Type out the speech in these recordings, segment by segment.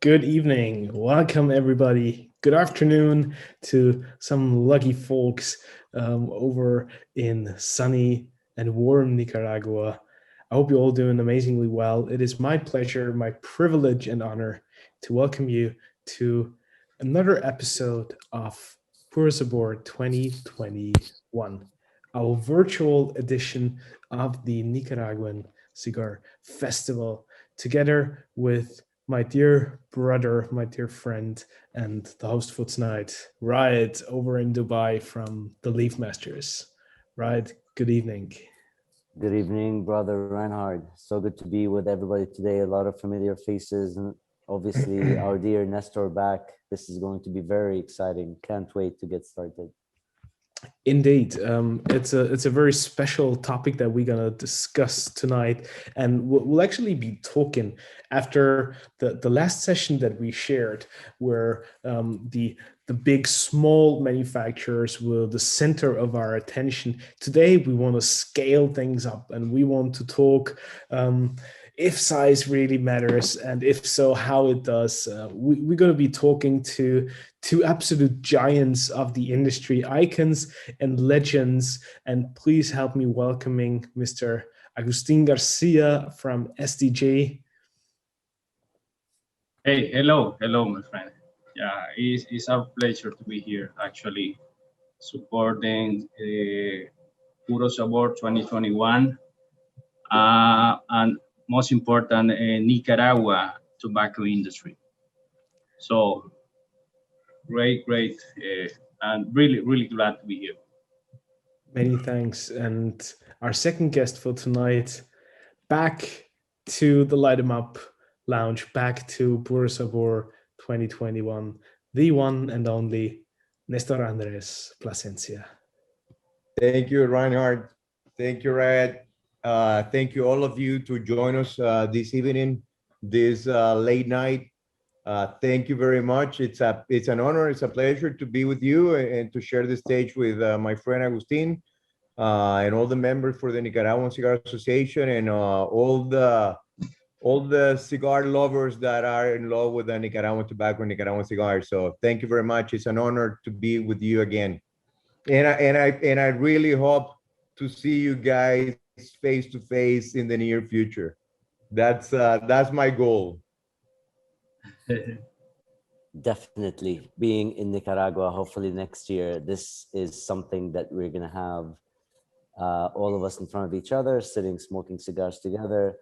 Good evening. Welcome, everybody. Good afternoon to some lucky folks over in sunny and warm Nicaragua. I hope you're all doing amazingly well. It is my pleasure, my privilege and honor to welcome you to another episode of Puro Sabor 2021, our virtual edition of the Nicaraguan Cigar Festival, together with my dear brother, my dear friend, and the host for tonight, Riot, over in Dubai from the Leaf Masters. Riot, good evening. Good evening, brother Reinhard. So good to be with everybody today. A lot of familiar faces, and obviously our dear Néstor back. This is going to be very exciting. Can't wait to get started. Indeed, it's a very special topic that we're gonna discuss tonight, and we'll actually be talking after the last session that we shared, where the big small manufacturers were the center of our attention. Today we want to scale things up, and we want to talk if size really matters, and if so, how it does. We're going to be talking to two absolute giants of the industry, icons and legends. And please help me welcoming Mr. Agustín Garcia from SDJ. Hey, hello, my friend. Yeah, it's a pleasure to be here, actually, supporting Puro Sabor 2021, and most important, Nicaragua tobacco industry. So great, and really glad to be here. Many thanks. And our second guest for tonight, back to the Light 'em Up Lounge, back to Puro Sabor 2021, the one and only Néstor Andrés Plasencia. Thank you, Reinhard. Thank you, Rad. Thank you, all of you, to join us this evening, this late night. Thank you very much. It's an honor. It's a pleasure to be with you and to share the stage with my friend Agustin and all the members for the Nicaraguan Cigar Association and all the cigar lovers that are in love with the Nicaraguan tobacco and Nicaraguan cigars. So thank you very much. It's an honor to be with you again. And I really hope to see you guys face to face in the near future. That's my goal. Definitely. Being in Nicaragua, hopefully next year, this is something that we're going to have all of us in front of each other, sitting, smoking cigars together.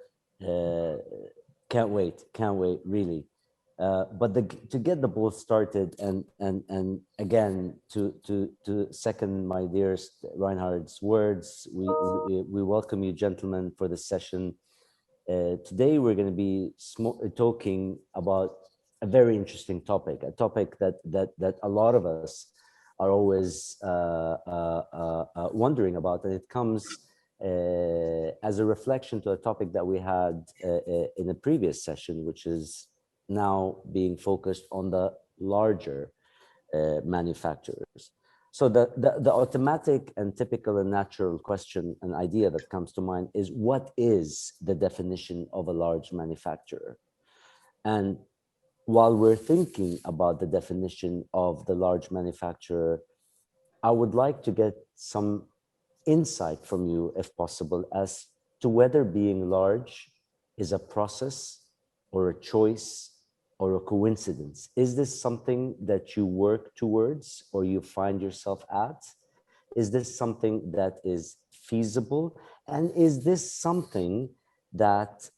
Can't wait, really. But to get the ball started, and again, to second my dearest Reinhard's words, we welcome you, gentlemen, for the session. Today we're going to be talking about a very interesting topic, a topic that a lot of us are always wondering about, and it comes as a reflection to a topic that we had in a previous session, which is now being focused on the larger manufacturers. So the automatic and typical and natural question and idea that comes to mind is, what is the definition of a large manufacturer? And while we're thinking about the definition of the large manufacturer, I would like to get some insight from you, if possible, as to whether being large is a process or a choice or a coincidence. Is this something that you work towards or you find yourself at? Is this something that is feasible? And is this something that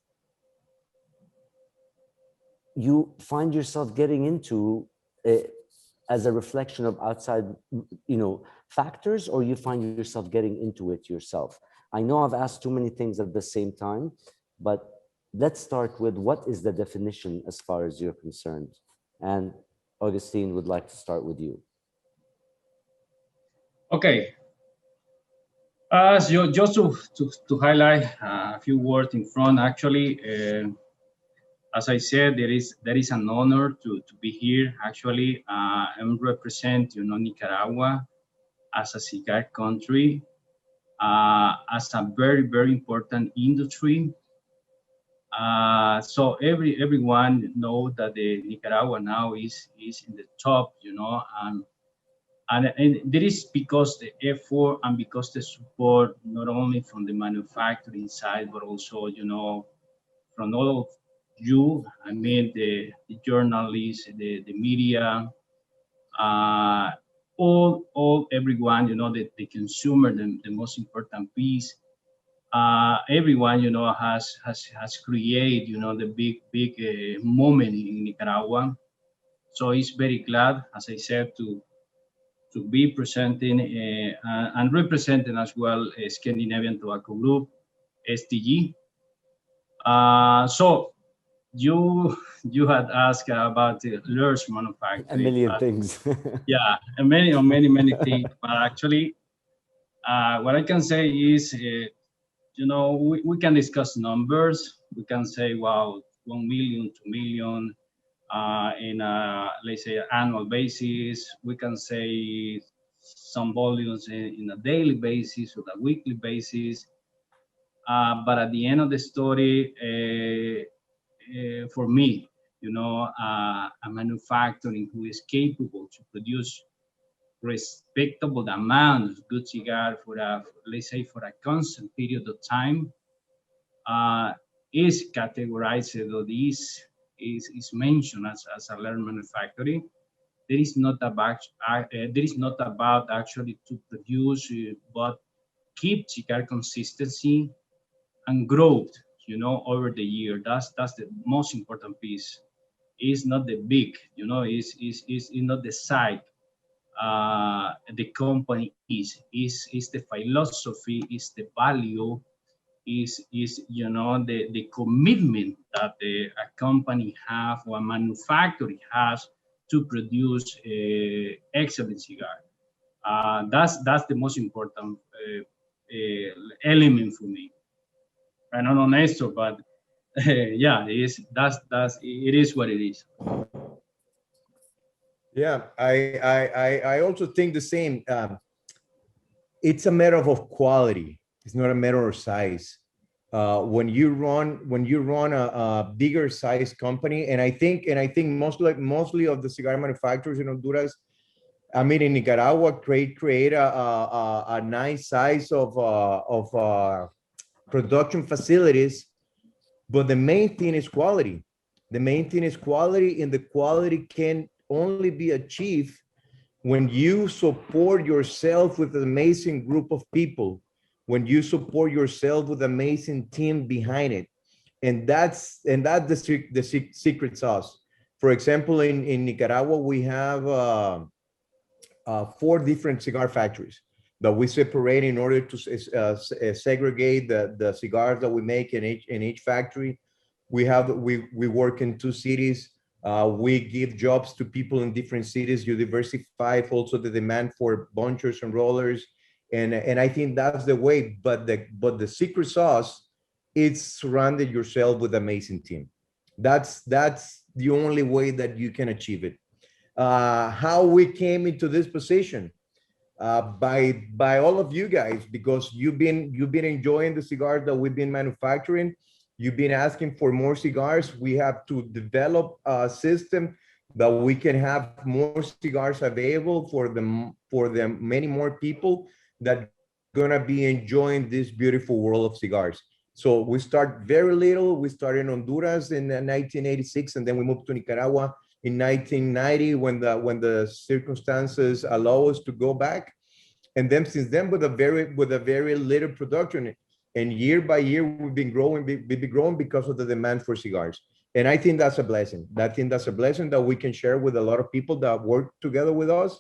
you find yourself getting into as a reflection of outside, factors, or you find yourself getting into it yourself? I know I've asked too many things at the same time, but let's start with, what is the definition as far as you're concerned? And Augustin would like to start with you. Okay. Just to highlight a few words in front, actually, as I said, that is an honor to be here. Actually, I'm representing Nicaragua as a cigar country, as a very important industry, So everyone know that the Nicaragua now is in the top, and that is because the effort and because the support, not only from the manufacturing side, but also, from all of you, I mean, the journalists, the media, all everyone, the consumer, the most important piece. Everyone, has created, the big moment in Nicaragua. So it's very glad, as I said, to be presenting and representing as well Scandinavian Tobacco Group, STG. So you had asked about the large manufacturing. A million things. Yeah, and many things. But actually, what I can say is, we can discuss numbers. We can say, wow, 1 million, 2 million in let's say annual basis. We can say some volumes in a daily basis or a weekly basis. But at the end of the story, for me, a manufacturing who is capable to produce respectable amount of good cigar for let's say for a constant period of time, is categorized, or is mentioned as a learned manufacturing. There is not about actually to produce, but keep cigar consistency and growth, over the year. That's the most important piece. It's not the big, it's not the side. The company is the philosophy, is the value, is the commitment that a company have or a manufacturer has to produce excellent cigar. That's the most important element for me. I don't know, Néstor, but yeah, it is what it is. Yeah, I also think the same. It's a matter of quality. It's not a matter of size. When you run a bigger size company, and I think mostly of the cigar manufacturers in Honduras, I mean in Nicaragua, create a nice size of production facilities, but the main thing is quality. The main thing is quality, and the quality can only be achieved when you support yourself with an amazing group of people, when you support yourself with an amazing team behind it. And that's the secret sauce. For example, in Nicaragua, we have 4 different cigar factories that we separate in order to segregate the cigars that we make in each factory. We work in 2 cities. We give jobs to people in different cities. You diversify also the demand for bunchers and rollers, and I think that's the way. But the secret sauce, it's surrounded yourself with an amazing team. That's the only way that you can achieve it. How we came into this position, by all of you guys, because you've been enjoying the cigars that we've been manufacturing. You've been asking for more cigars. We have to develop a system that we can have more cigars available for the many more people that are gonna be enjoying this beautiful world of cigars. So we start very little. We started in Honduras in 1986, and then we moved to Nicaragua in 1990 when the circumstances allow us to go back. And then since then, with a very little production. And year by year, we've been growing because of the demand for cigars. And I think that's a blessing. That's a blessing that we can share with a lot of people that work together with us,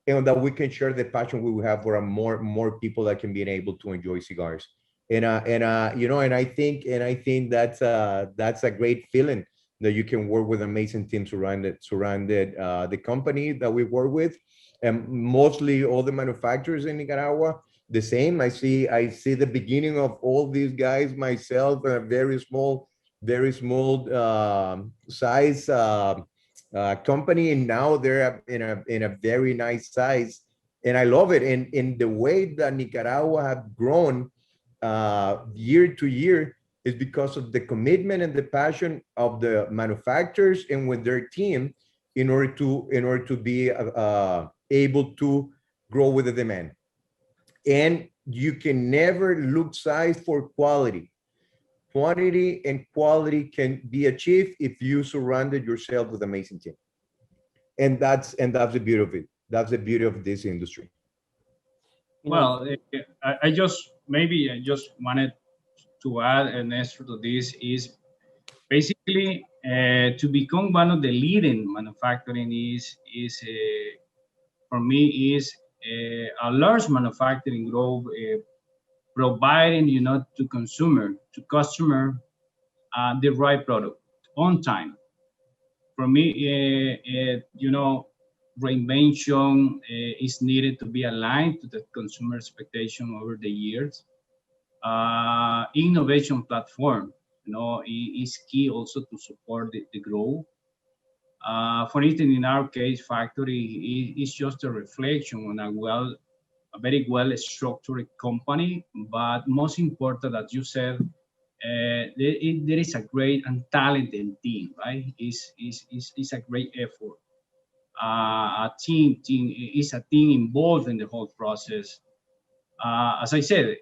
and that we can share the passion we have for more people that can be able to enjoy cigars. And I think that's a great feeling that you can work with amazing teams surrounded the company that we work with, and mostly all the manufacturers in Nicaragua. The same. I see the beginning of all these guys, myself, a very small size company, and now they're in a very nice size, and I love it. And in the way that Nicaragua have grown year to year, is because of the commitment and the passion of the manufacturers and with their team in order to be able to grow with the demand. And you can never look size for quality. Quantity and quality can be achieved if you surrounded yourself with amazing team. And that's the beauty of it. That's the beauty of this industry. Well, I just wanted to add an extra to this is basically to become one of the leading manufacturing is for me is a large manufacturing growth providing to customer the right product on time. For me, reinvention is needed to be aligned to the consumer expectation over the years. Innovation platform, is key also to support the growth. For instance, in our case, factory is just a reflection on a very well-structured company, but most important, as you said, there is a great and talented team, right? It's a great effort. A team is a team involved in the whole process. As I said,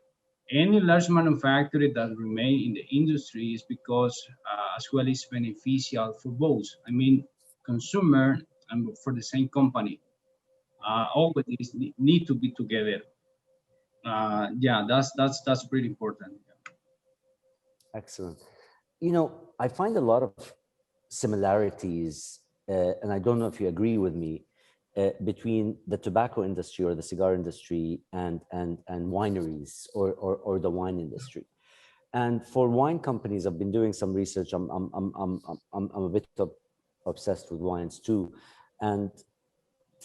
any large manufacturer that remain in the industry is because as well is beneficial for both. I mean, consumer and for the same company. Always need to be together. Yeah, that's pretty important. Excellent. I find a lot of similarities, and I don't know if you agree with me, between the tobacco industry or the cigar industry and wineries or the wine industry. And for wine companies, I've been doing some research. I'm a bit obsessed with wines too. And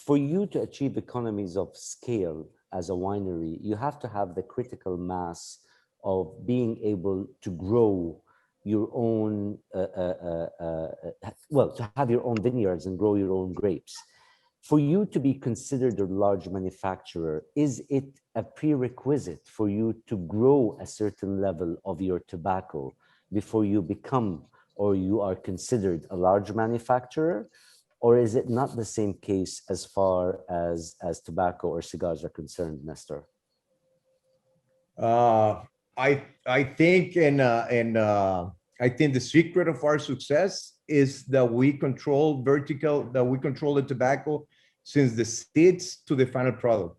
for you to achieve economies of scale as a winery, you have to have the critical mass of being able to grow your own, to have your own vineyards and grow your own grapes. For you to be considered a large manufacturer, is it a prerequisite for you to grow a certain level of your tobacco before you become or you are considered a large manufacturer? Or is it not the same case as far as tobacco or cigars are concerned, Nestor? I think I think the secret of our success is that we control the tobacco since the seeds to the final product.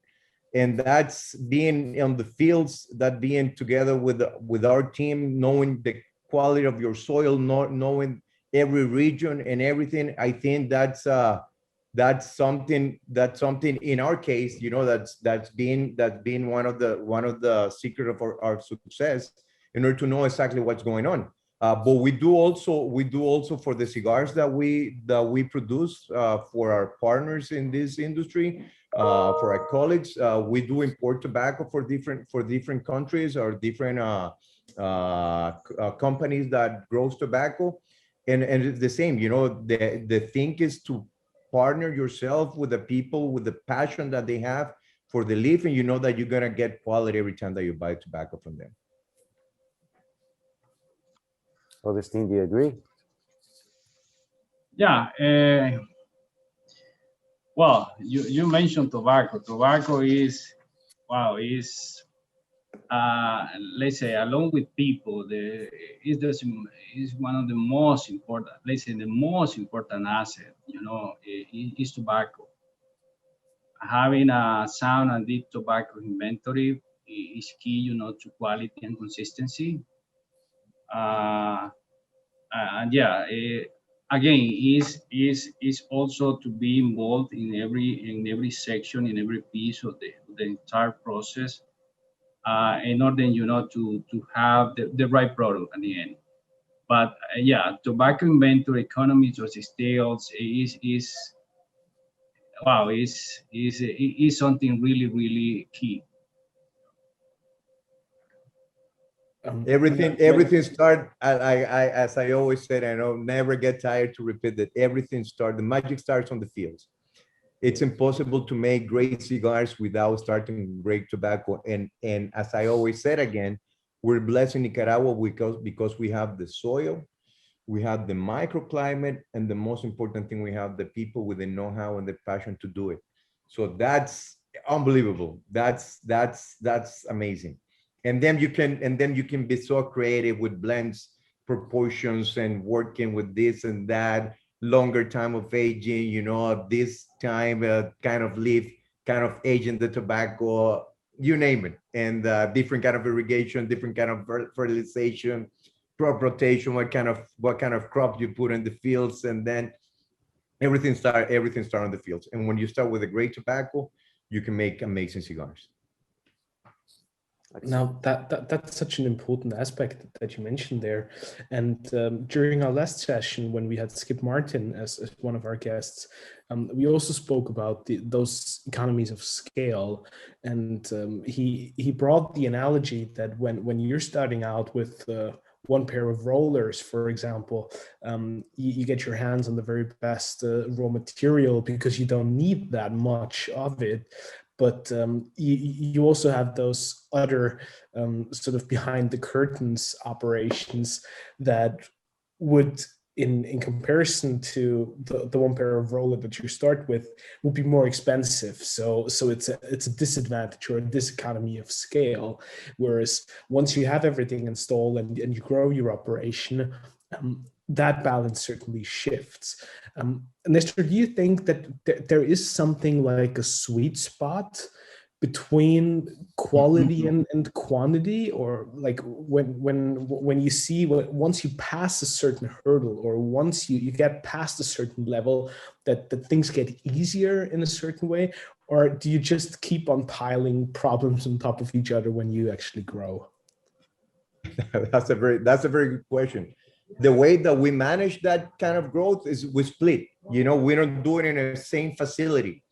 And that's being on the fields, that being together with our team, knowing the quality of your soil, knowing every region and everything. I think that's something in our case, that's been one of the secret of our success, in order to know exactly what's going on. But we do also for the cigars that we produce for our partners in this industry, for our colleagues. We do import tobacco for different countries or different companies that grows tobacco, and it's the same. The thing is to partner yourself with the people with the passion that they have for the leaf, and you know that you're gonna get quality every time that you buy tobacco from them. Augustin, do you agree? Yeah. Well, you mentioned tobacco. Tobacco is let's say, along with people, is one of the most important, let's say, the most important asset, is tobacco. Having a sound and deep tobacco inventory is key, to quality and consistency. And yeah, again, is also to be involved in every section, in every piece of the entire process, in order, to have the right product at the end. But yeah, tobacco inventory, economies of scale is something really, really key. Everything start. As I always said, I know, never get tired to repeat that. The magic starts on the fields. It's impossible to make great cigars without starting great tobacco. And as I always said again, We're blessed in Nicaragua because we have the soil, we have the microclimate, and the most important thing, we have the people with the know-how and the passion to do it. So that's unbelievable. That's amazing. And then you can be so creative with blends, proportions, and working with this and that, longer time of aging, you know, this time kind of leaf, kind of aging the tobacco, you name it, and different kind of irrigation, different kind of fertilization, crop rotation, what kind of crop you put in the fields, and then everything start on the fields. And when you start with a great tobacco, you can make amazing cigars. Now that's such an important aspect that you mentioned there. And during our last session, when we had Skip Martin as one of our guests, we also spoke about those economies of scale. And he brought the analogy that when you're starting out with one pair of rollers, for example, you get your hands on the very best raw material because you don't need that much of it. But you also have those other sort of behind the curtains operations that would, in comparison to the one pair of roller that you start with, would be more expensive. So it's a disadvantage or a diseconomy of scale. Whereas once you have everything installed and you grow your operation, that balance certainly shifts. Nestor, do you think that there is something like a sweet spot between quality and quantity, or like when you see once you pass a certain hurdle, or once you get past a certain level, that things get easier in a certain way, or do you just keep on piling problems on top of each other when you actually grow? That's a very good question. The way that we manage that kind of growth is we split. You know, we don't do it in the same facility.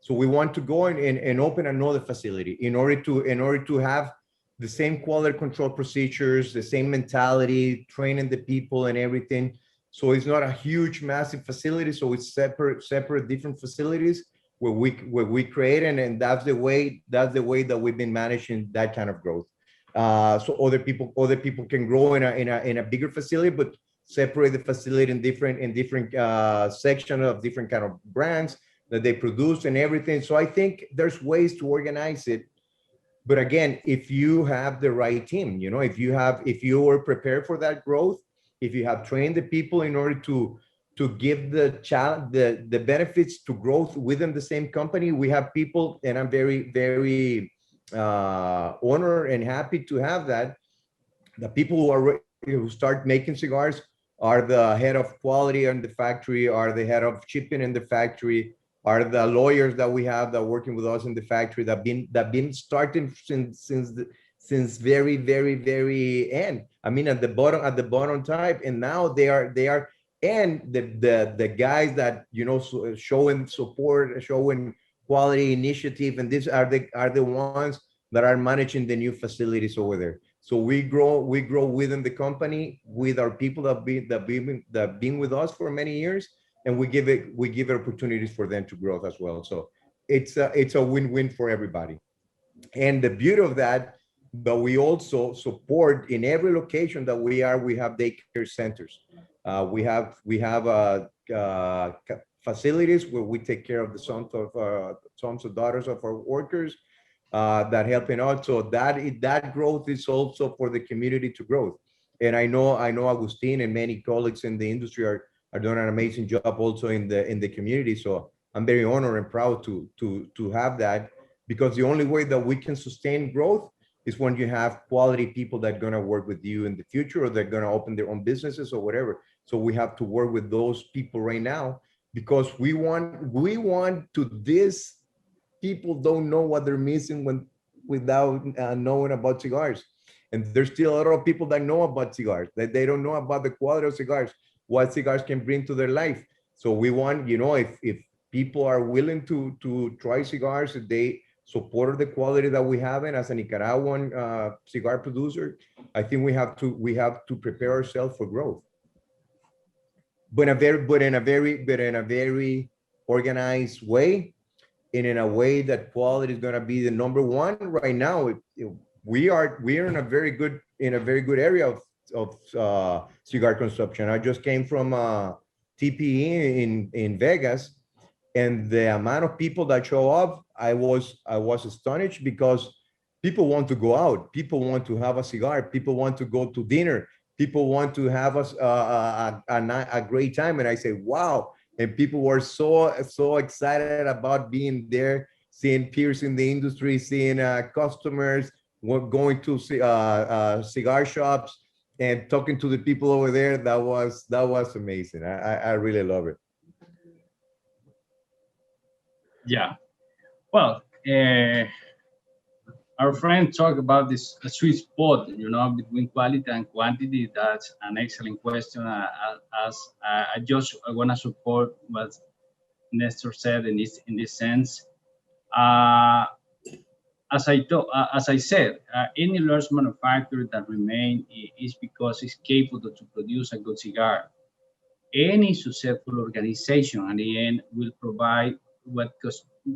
So we want to go and open another facility in order to have the same quality control procedures, the same mentality, training the people and everything. So it's not a huge, massive facility. So it's separate different facilities where we create, and that's the way that we've been managing that kind of growth. So other people can grow in a bigger facility, but separate the facility in different section of different kind of brands that they produce and everything. So I think there's ways to organize it. But again, if you have the right team, you know, if you are prepared for that growth, if you have trained the people in order to give the benefits to growth within the same company, we have people, and I'm very, very honored and happy to have that. The people who start making cigars are the head of quality in the factory, are the head of shipping in the factory, are the lawyers that we have that are working with us in the factory that been starting since very, very, very end. I mean, at the bottom type, and now they are and the guys that, you know, showing support, showing quality initiative, and these are the ones that are managing the new facilities over there. So we grow within the company with our people that been with us for many years, and we give it opportunities for them to grow as well. So it's a win-win for everybody. And the beauty of that we also support in every location that we have daycare centers. We have facilities where we take care of the sons or daughters of our workers that helping out. So that growth is also for the community to grow. And I know Agustin and many colleagues in the industry are doing an amazing job also in the community. So I'm very honored and proud to have that, because the only way that we can sustain growth is when you have quality people that are going to work with you in the future, or they're going to open their own businesses or whatever. So we have to work with those people right now, because we want to this people don't know what they're missing without knowing about cigars. And there's still a lot of people that know about cigars, that they don't know about the quality of cigars, what cigars can bring to their life. So we want, you know, if people are willing to try cigars, if they support the quality that we have in as a Nicaraguan cigar producer, I think we have to prepare ourselves for growth. But in a very organized way, and in a way that quality is going to be the number one. Right now, we are in a very good area of cigar consumption. I just came from TPE in Vegas, and the amount of people that show up, I was astonished, because people want to go out, people want to have a cigar, people want to go to dinner, people want to have a great time. And I say, wow. And people were so excited about being there, seeing peers in the industry, seeing customers, going to cigar shops and talking to the people over there. That was amazing. I really love it. Yeah. Well, our friend talked about this sweet spot, between quality and quantity. That's an excellent question. I want to support what Nestor said in this sense. As I said, any large manufacturer that remains is because it's capable to produce a good cigar. Any successful organization at the end will provide what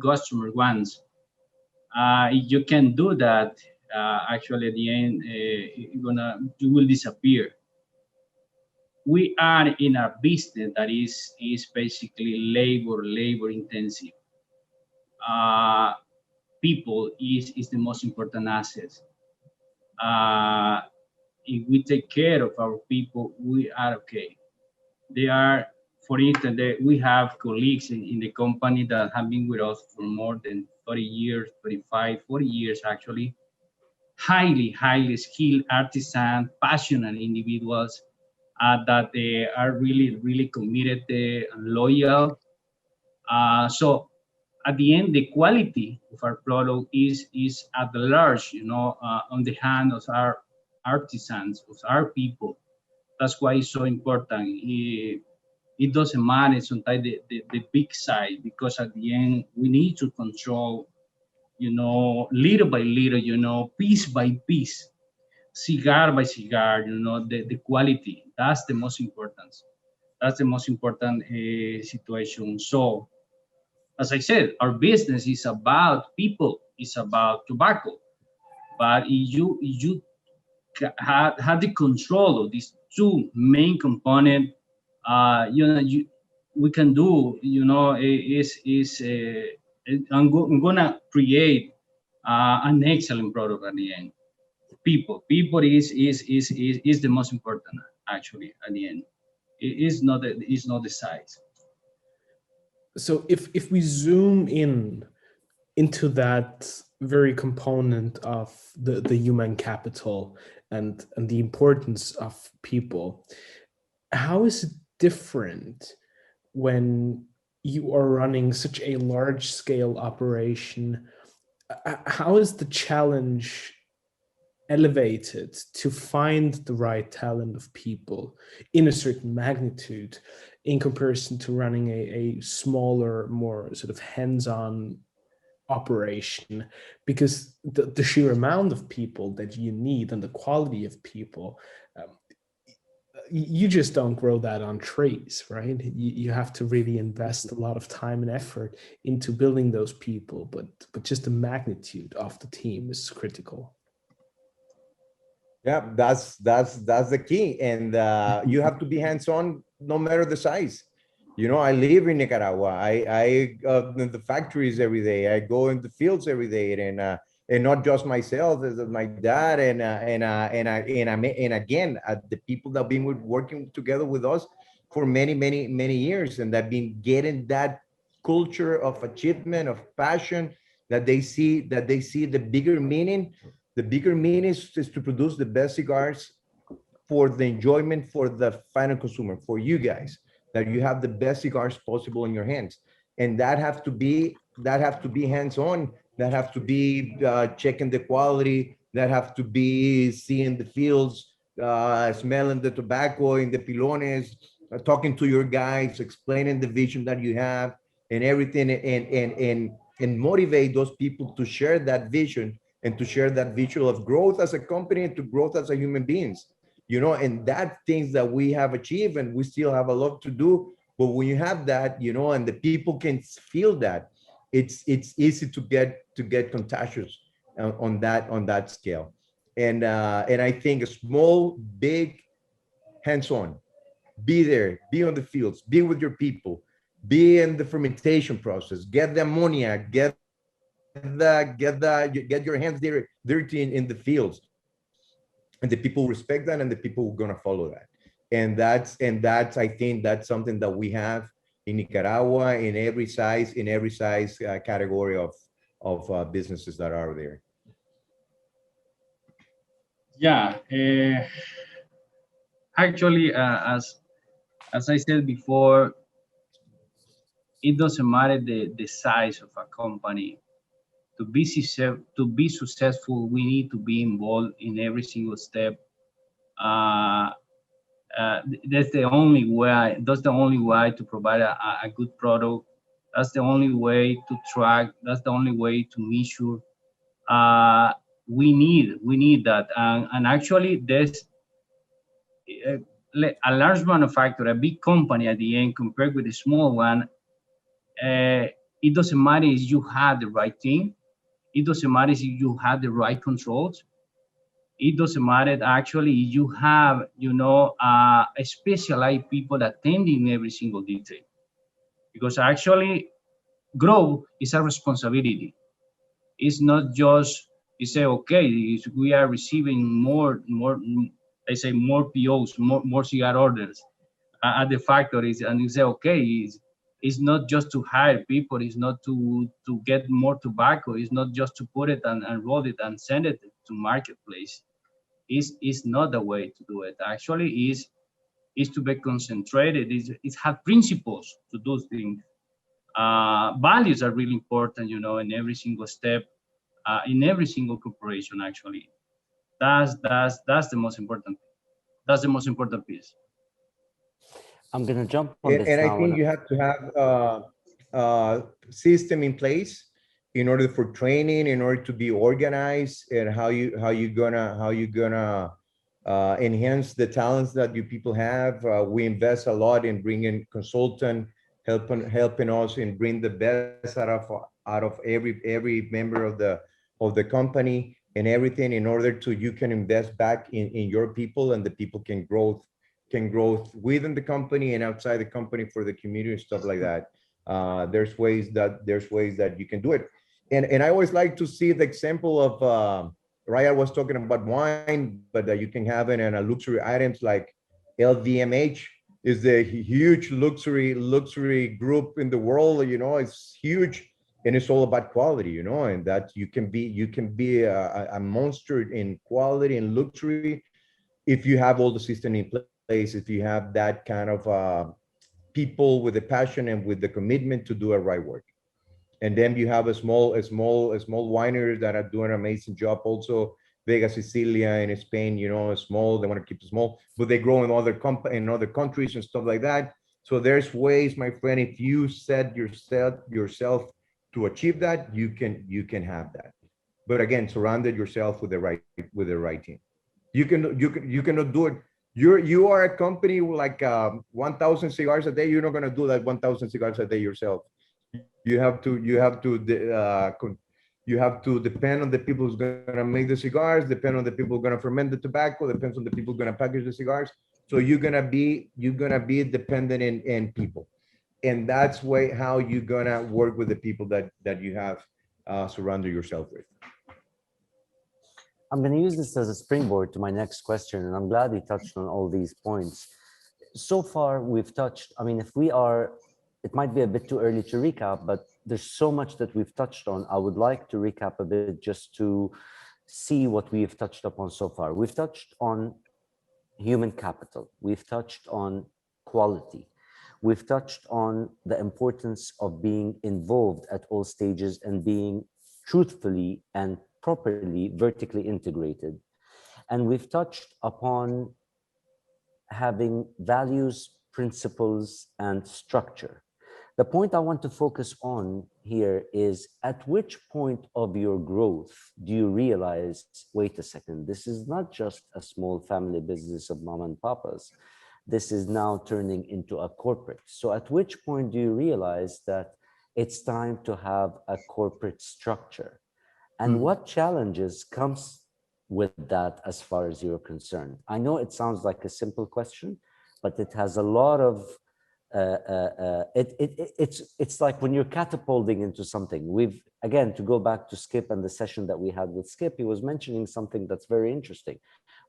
customer wants. If you can do that, actually at the end, you will disappear. We are in a business that is basically labor intensive. People is the most important asset. If we take care of our people, we are okay. They are, for instance, we have colleagues in the company that have been with us for more than 30 years, 35, 40 years actually. Highly skilled artisans, passionate individuals that they are really committed and loyal. So at the end, the quality of our product is at the large, on the hand of our artisans, of our people. That's why it's so important. It doesn't matter sometimes the big size, because at the end, we need to control, little by little, piece by piece, cigar by cigar, the quality. That's the most important. That's the most important situation. So, as I said, our business is about people, it's about tobacco. But if you have the control of these two main components, we can do, I'm gonna create an excellent product at the end. People is the most important, actually, at the end. It's not the size. So if we zoom into that very component of the human capital and the importance of people, how is it different when you are running such a large scale operation? How is the challenge elevated to find the right talent of people in a certain magnitude in comparison to running a smaller, more sort of hands-on operation? Because the sheer amount of people that you need and the quality of people, you just don't grow that on trees, right? You have to really invest a lot of time and effort into building those people, but just the magnitude of the team is critical. Yeah, that's the key. And you have to be hands-on no matter the size. I live in Nicaragua. I in the factories every day. I go in the fields every day, and not just myself, as my dad and again the people that have been working together with us for many years, and that been getting that culture of achievement, of passion, that they see the bigger meaning. The bigger meaning is to produce the best cigars for the enjoyment, for the final consumer, for you guys, that you have the best cigars possible in your hands. And that have to be hands-on, that have to be checking the quality, that have to be seeing the fields, smelling the tobacco in the pilones, talking to your guys, explaining the vision that you have and everything, and motivate those people to share that vision and to share that visual of growth as a company and to growth as a human beings. And that things that we have achieved, and we still have a lot to do. But when you have that, and the people can feel that, it's easy to get contagious. on that scale. And I think small, big, hands-on, be there, be on the fields, be with your people, be in the fermentation process, get the ammonia, get your hands dirty in the fields, and the people respect that, and the people are gonna follow that. And that's I think that's something that we have in Nicaragua in every size category of businesses that are there. Yeah, actually, as I said before, it doesn't matter the size of a company. To be successful, we need to be involved in every single step. That's the only way. That's the only way to provide a good product. That's the only way to track. That's the only way to measure. We need that, and actually, there's a large manufacturer, a big company at the end, compared with a small one. It doesn't matter if you have the right team. It doesn't matter if you have the right controls. It doesn't matter actually if you have, specialized people attending every single detail. Because actually, growth is a responsibility. It's not just you say, okay, we are receiving more POs, more cigar orders at the factories, and you say, okay, it's not just to hire people, it's not to get more tobacco, it's not just to put it and roll it and send it to marketplace. It's not the way to do it. Actually, is to be concentrated. It's have principles to do things. Values are really important, in every single step, in every single corporation. Actually, that's the most important. That's the most important piece. I'm going to jump on this and now. I think you have to have a system in place in order for training, in order to be organized, and how you gonna enhance the talents that you people have. We invest a lot in bringing consultant, helping us and bring the best out of every member of the company and everything, in order to you can invest back in your people, and the people can grow within the company and outside the company for the community and stuff like that. There's ways that you can do it. And I always like to see the example of Ryan was talking about wine, but that you can have it in a luxury items like LVMH is the huge luxury group in the world. It's huge, and it's all about quality. And that you can be a monster in quality and luxury if you have all the system in place, if you have that kind of people with the passion and with the commitment to do a right work. And then you have a small wineries that are doing an amazing job. Also, Vega Sicilia in Spain, small. They want to keep it small, but they grow in other countries and stuff like that. So there's ways, my friend. If you set yourself to achieve that, you can have that. But again, surrounded yourself with the right team. You cannot do it. You are a company with like 1,000 cigars a day. You're not gonna do that 1,000 cigars a day yourself. You have to depend on the people who's gonna make the cigars, depend on the people who are gonna ferment the tobacco, depends on the people who are gonna package the cigars. So you're gonna be dependent in people, and that's how you're gonna work with the people that you have surrounded yourself with. I'm going to use this as a springboard to my next question, and I'm glad we touched on all these points. So far, we've touched, it might be a bit too early to recap, but there's so much that we've touched on. I would like to recap a bit just to see what we've touched upon so far. We've touched on human capital. We've touched on quality. We've touched on the importance of being involved at all stages and being truthfully and properly vertically integrated. And we've touched upon having values, principles, and structure. The point I want to focus on here is, at which point of your growth do you realize, wait a second, this is not just a small family business of mom and papas. This is now turning into a corporate. So at which point do you realize that it's time to have a corporate structure? And what challenges comes with that as far as you're concerned? I know it sounds like a simple question, but it has a lot of, it's like when you're catapulting into something. Again, to go back to Skip and the session that we had with Skip, he was mentioning something that's very interesting.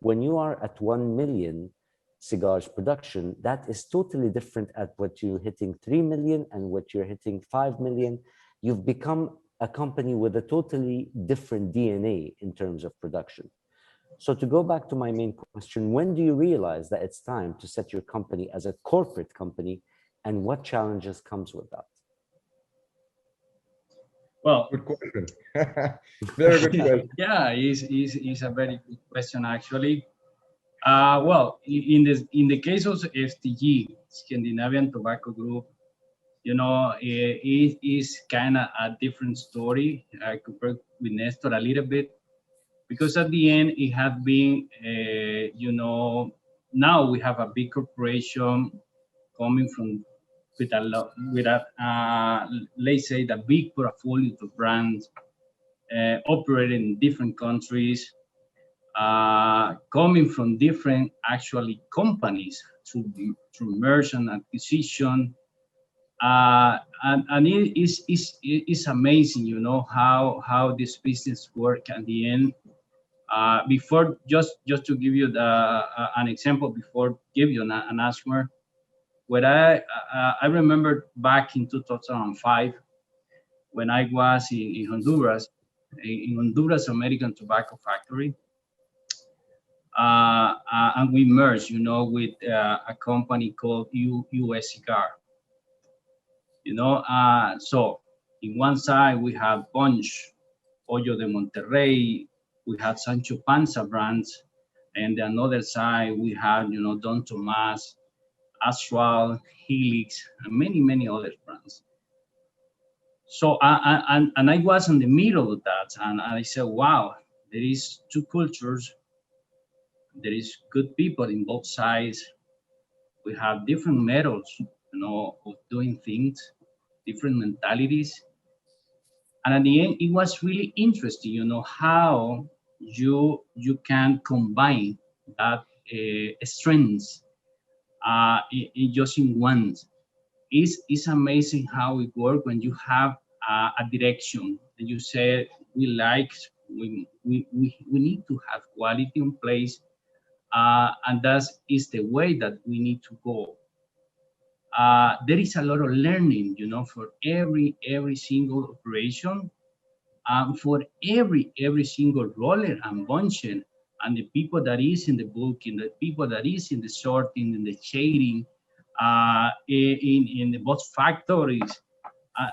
When you are at 1 million cigars production, that is totally different at what you're hitting 3 million and what you're hitting 5 million. You've become a company with a totally different DNA in terms of production. So to go back to my main question, when do you realize that it's time to set your company as a corporate company, and what challenges comes with that? Well, Good question. Very good question. yeah, it's a very good question, actually. Well, in the case of STG, Scandinavian Tobacco Group, you know, it is kind of a different story compared with Néstor a little bit, because at the end it has been, you know, now we have a big corporation coming from with a let's say the big portfolio of brands operating in different countries, coming from different actually companies through merger and acquisition. And it's amazing, you know, how this business work at the end. Before, just to give you an example, before give you an answer, when I remember back in 2005 when I was in Honduras, American Tobacco Factory, and we merged, you know, with a company called US Cigar. You know, so in one side we have Punch, Hoyo de Monterrey, we had Sancho Panza brands, and the another side we had, you know, Don Tomas, Astral, Helix, and many other brands. So and I was in the middle of that, and I said, wow, there is two cultures, there is good people in both sides. We have different methods, you know, of doing things, different mentalities. And at the end, it was really interesting, you know, how you can combine that strengths just in one. It's amazing how it works when you have a direction and you say we need to have quality in place, and that is the way that we need to go. There is a lot of learning, you know, for every single operation, for every single roller and bunching, and the people that is in the booking, the people that is in the sorting, in the shading, in the both factories.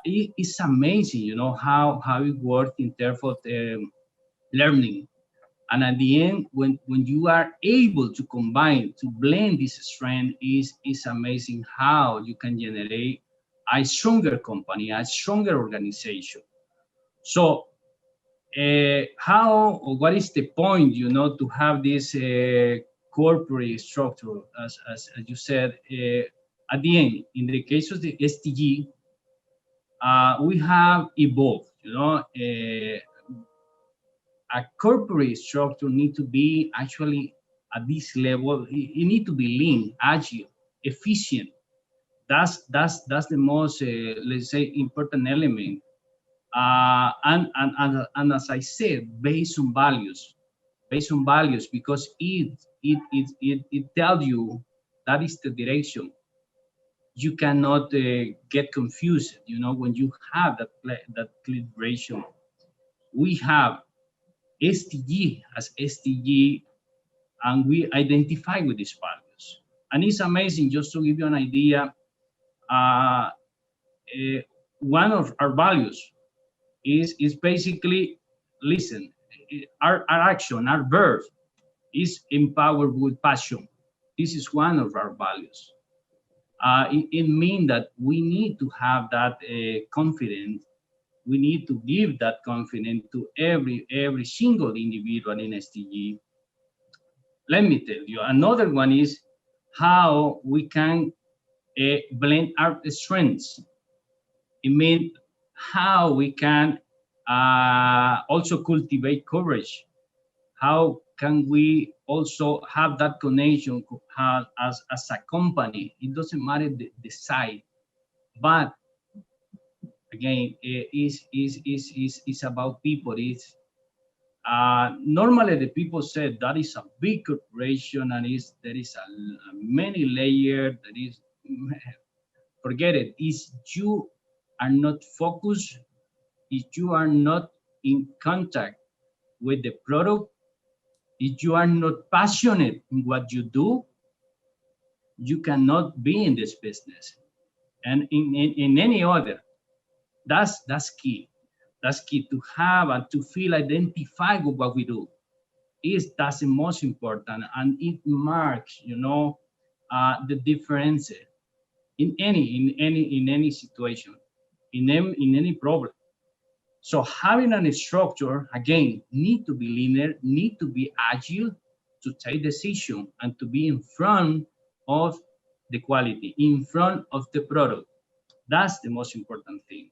It's amazing, you know, how it works in terms of learning. And at the end, when you are able to combine, to blend this strength, is amazing how you can generate a stronger company, a stronger organization. So what is the point, you know, to have this corporate structure, as you said, at the end, in the case of the STG, we have evolved, you know, a corporate structure need to be actually at this level. It need to be lean, agile, efficient. That's the most, let's say, important element. And as I said, based on values, because it tells you that is the direction. You cannot get confused, you know, when you have that clear direction. We have STG as STG, and we identify with these values. And it's amazing, just to give you an idea, one of our values is basically, listen, our action, our verb is empowered with passion. This is one of our values. It means that we need to have that confidence. We need to give that confidence to every single individual in STG. Let me tell you, another one is how we can blend our strengths. It means how we can Also cultivate courage. How can we also have that connection as a company? It doesn't matter the size, but again, is about people. It's normally the people say that is a big corporation and there is a many layers. That is, forget it. Is you are not focused, if you are not in contact with the product, if you are not passionate in what you do, you cannot be in this business. And in any other, that's key. That's key, to have and to feel identified with what we do. That's the most important, and it marks, the difference in any situation, in any problem. So having a structure, again, need to be linear, need to be agile to take decision and to be in front of the quality, in front of the product. That's the most important thing.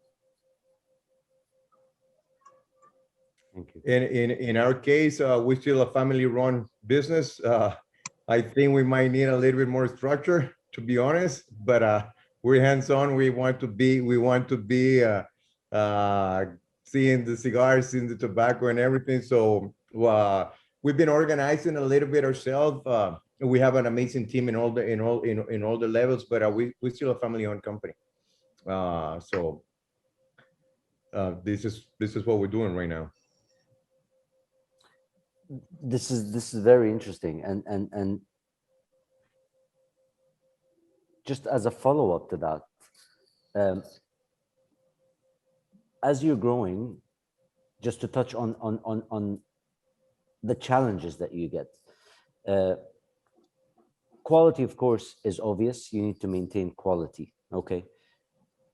Thank you. In our case, we're still a family-run business. I think we might need a little bit more structure, to be honest. But we're hands-on. We want to be seeing the cigars, seeing the tobacco, and everything. So we've been organizing a little bit ourselves. We have an amazing team in all the levels. But we're still a family-owned company. So this is what we're doing right now. This is very interesting, and just as a follow-up to that, as you're growing, just to touch on the challenges that you get. Quality, of course, is obvious. You need to maintain quality, okay?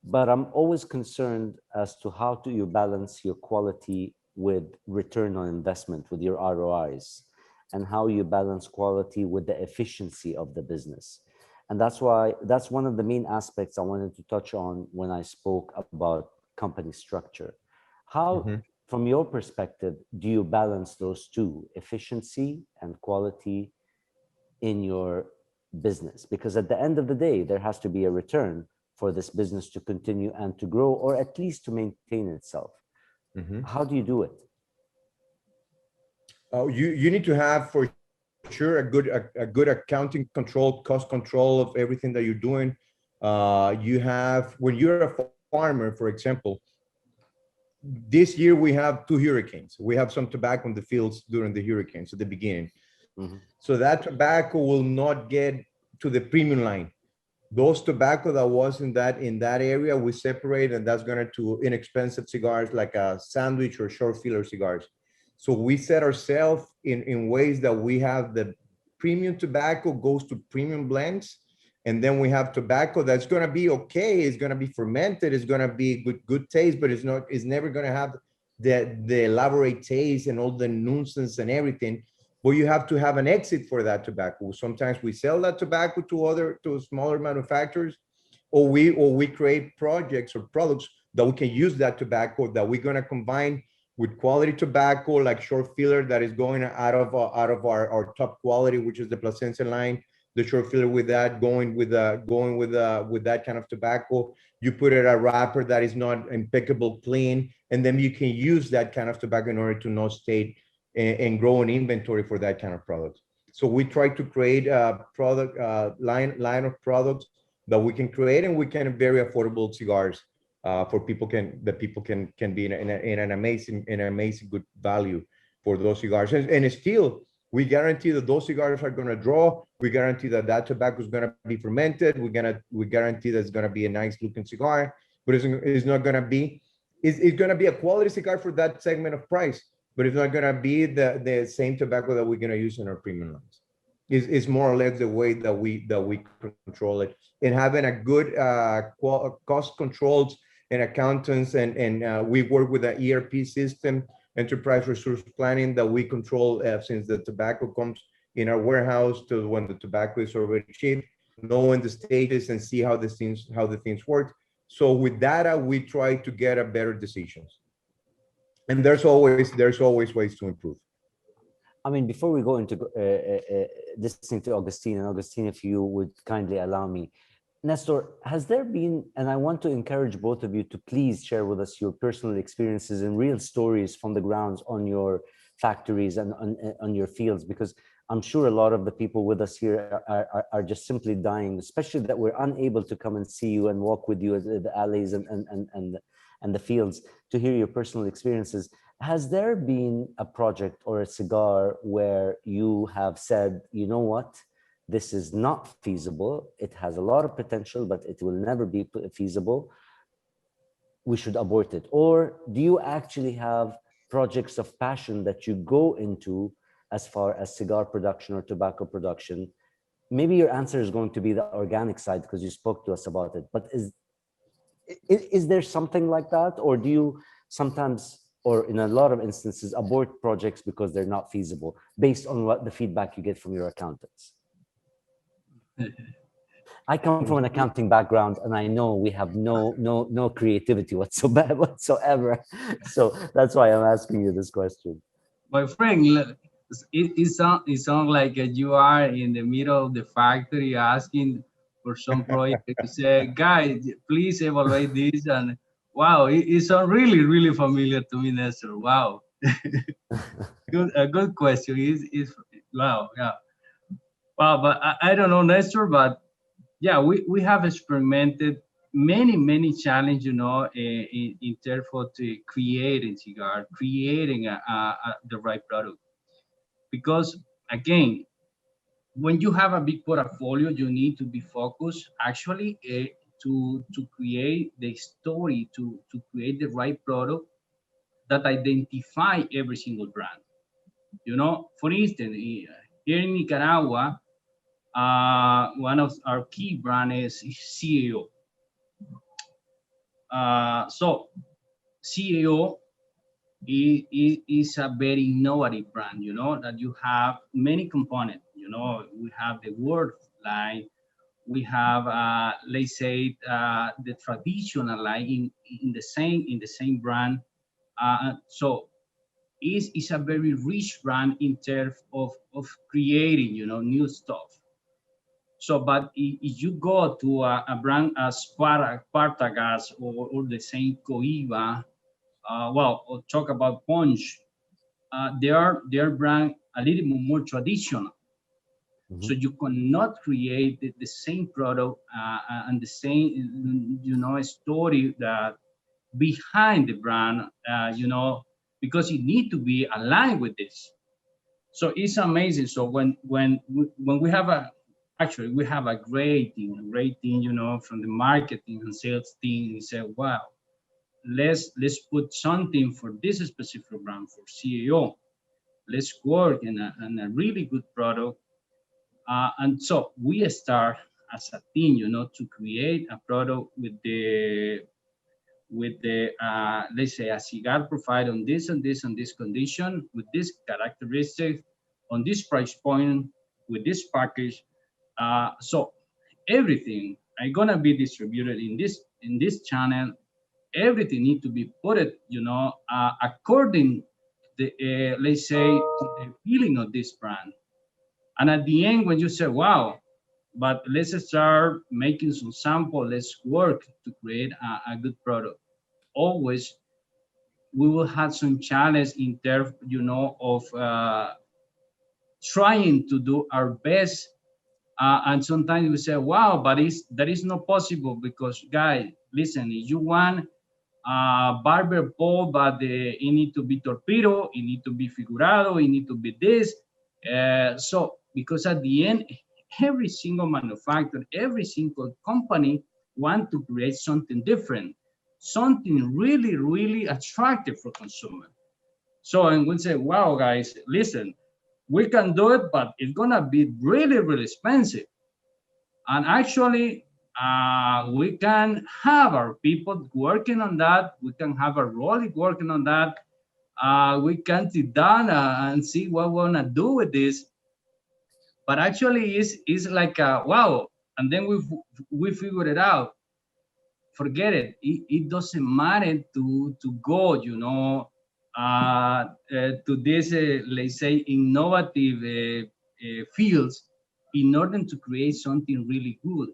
But I'm always concerned as to how do you balance your quality with return on investment, with your ROIs, and how you balance quality with the efficiency of the business. And that's one of the main aspects I wanted to touch on when I spoke about company structure. How, from your perspective, do you balance those two, efficiency and quality, in your business? Because at the end of the day, there has to be a return for this business to continue and to grow, or at least to maintain itself. How do you do it? You need to have, for sure, a good accounting control, cost control of everything that you're doing. You have, when you're a farmer, for example, this year we have 2 hurricanes. We have some tobacco in the fields during the hurricanes at the beginning. So that tobacco will not get to the premium line. Those tobacco that was in that area, we separate, and that's going to inexpensive cigars like a sandwich or short filler cigars. So we set ourselves in ways that we have the premium tobacco goes to premium blends, and then we have tobacco that's going to be okay. It's going to be fermented. It's going to be good taste, but it's never going to have the elaborate taste and all the nuisance and everything. But you have to have an exit for that tobacco. Sometimes we sell that tobacco to smaller manufacturers, or we create projects or products that we can use that tobacco that we're going to combine with quality tobacco, like short filler that is going out of our top quality, which is the Plasencia line. The short filler with that going with that kind of tobacco. You put it in a wrapper that is not impeccable clean, and then you can use that kind of tobacco in order to not stay and grow an inventory for that kind of product. So we try to create a product line of products that we can create, and we can very affordable cigars for people can be in an amazing good value for those cigars. And still, we guarantee that those cigars are going to draw. We guarantee that tobacco is going to be fermented. We guarantee that it's going to be a nice looking cigar, but it's not going to be. It's going to be a quality cigar for that segment of price, but it's not going to be the same tobacco that we're going to use in our premium lines. It's more or less the way that we control it, and having a good cost controls and accountants, and we work with an ERP system, enterprise resource planning, that we control since the tobacco comes in our warehouse to when the tobacco is already shipped, knowing the status and see how the things work. So with data, we try to get a better decisions. And there's always ways to improve. I mean, before we go into listening to Augustin, and Augustin, if you would kindly allow me, Nestor, has there been, and I want to encourage both of you to please share with us your personal experiences and real stories from the grounds on your factories and on your fields, because I'm sure a lot of the people with us here are just simply dying, especially that we're unable to come and see you and walk with you at the alleys and the fields to hear your personal experiences. Has there been a project or a cigar where you have said, you know what, this is not feasible, it has a lot of potential, but it will never be feasible, we should abort it? Or do you actually have projects of passion that you go into as far as cigar production or tobacco production? Maybe your answer is going to be the organic side because you spoke to us about it, but is there something like that? Or do you sometimes, or in a lot of instances, abort projects because they're not feasible based on what the feedback you get from your accountants? I come from an accounting background, and I know we have no creativity whatsoever. So that's why I'm asking you this question. My friend, it sounds like you are in the middle of the factory asking for some project. You say, guys, please evaluate this, and wow, it sounds really familiar to me, Nestor. Wow, a good question. Is wow, yeah. Wow, but I don't know, Nestor, but yeah, we have experimented many challenges, you know, in terms of creating cigar, creating the right product. Because again, when you have a big portfolio, you need to be focused actually to create the story, to create the right product that identify every single brand. You know, for instance, here in Nicaragua, one of our key brands is CAO. So CAO is a very innovative brand, you know, that you have many components. You know, we have the word line, we have, let's say, the traditional line in the same brand. So it's a very rich brand in terms of creating, you know, new stuff. So, but if you go to a brand as Partagas or the same Coiba, well, or talk about Punch, their brand a little bit more traditional. Mm-hmm. So you cannot create the same product and the same, you know, story that behind the brand, you know, because it need to be aligned with this. So it's amazing. So when we have actually we have a great team, you know, from the marketing and sales team. We say, wow, let's put something for this specific brand for CAO. Let's work in a really good product. And so we start as a team, you know, to create a product with the let's say a cigar profile on this and this and this condition, with this characteristic, on this price point, with this package. So everything are gonna be distributed in this channel. Everything need to be put it, you know, according to the let's say to the feeling of this brand. And at the end, when you say, wow, but let's start making some sample, let's work to create a good product. Always, we will have some challenge in terms, you know, of trying to do our best. And sometimes we say, wow, but that is not possible because, guys, listen, if you want barber pole, but it need to be torpedo, it need to be figurado, it need to be this. So, because at the end, every single manufacturer, every single company want to create something different, something really attractive for consumer. So, and we say, wow, guys, listen, we can do it, but it's gonna be really expensive. And actually, we can have our people working on that. We can have our Rolly working on that. We can sit down and see what we wanna do with this. But actually, it's like wow. And then we figure it out. Forget it. It doesn't matter to go, you know, to these, let's say, innovative fields in order to create something really good.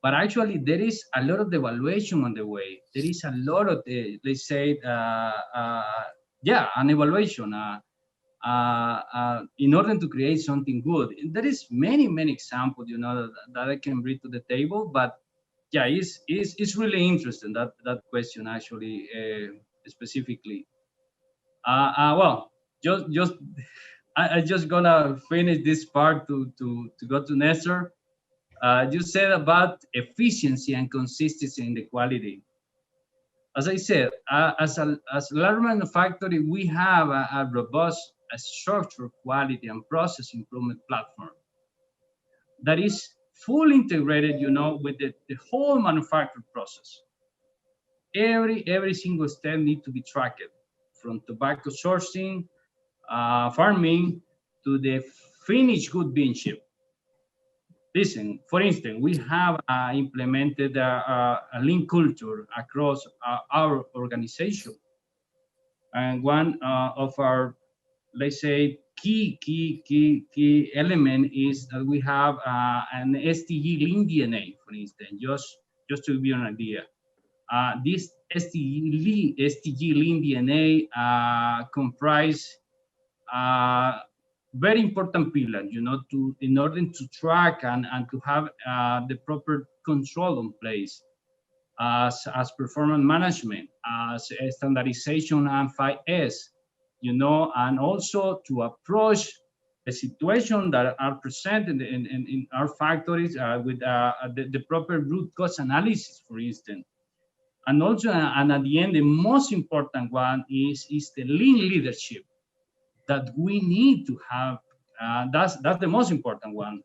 But actually, there is a lot of evaluation on the way. There is a lot of, let's say, an evaluation in order to create something good. And there is many examples, that I can bring to the table. But yeah, it's really interesting, that question, actually, specifically. Well, I just gonna finish this part to go to Néstor. You said about efficiency and consistency in the quality. As I said, as a large manufacturer, we have a robust structured quality and process improvement platform that is fully integrated, with the whole manufacturing process. Every single step needs to be tracked, from tobacco sourcing, farming, to the finished good being shipped. Listen, for instance, we have implemented a lean culture across our organization. And one of our, let's say, key element is that we have an STG lean DNA, for instance, just to give you an idea. This STG lean DNA comprise very important pillar, in order to track and to have the proper control in place, as performance management, as standardization and 5S, and also to approach the situation that are present in our factories with the proper root cause analysis, for instance. And also, and at the end, the most important one is the lean leadership that we need to have. That's the most important one,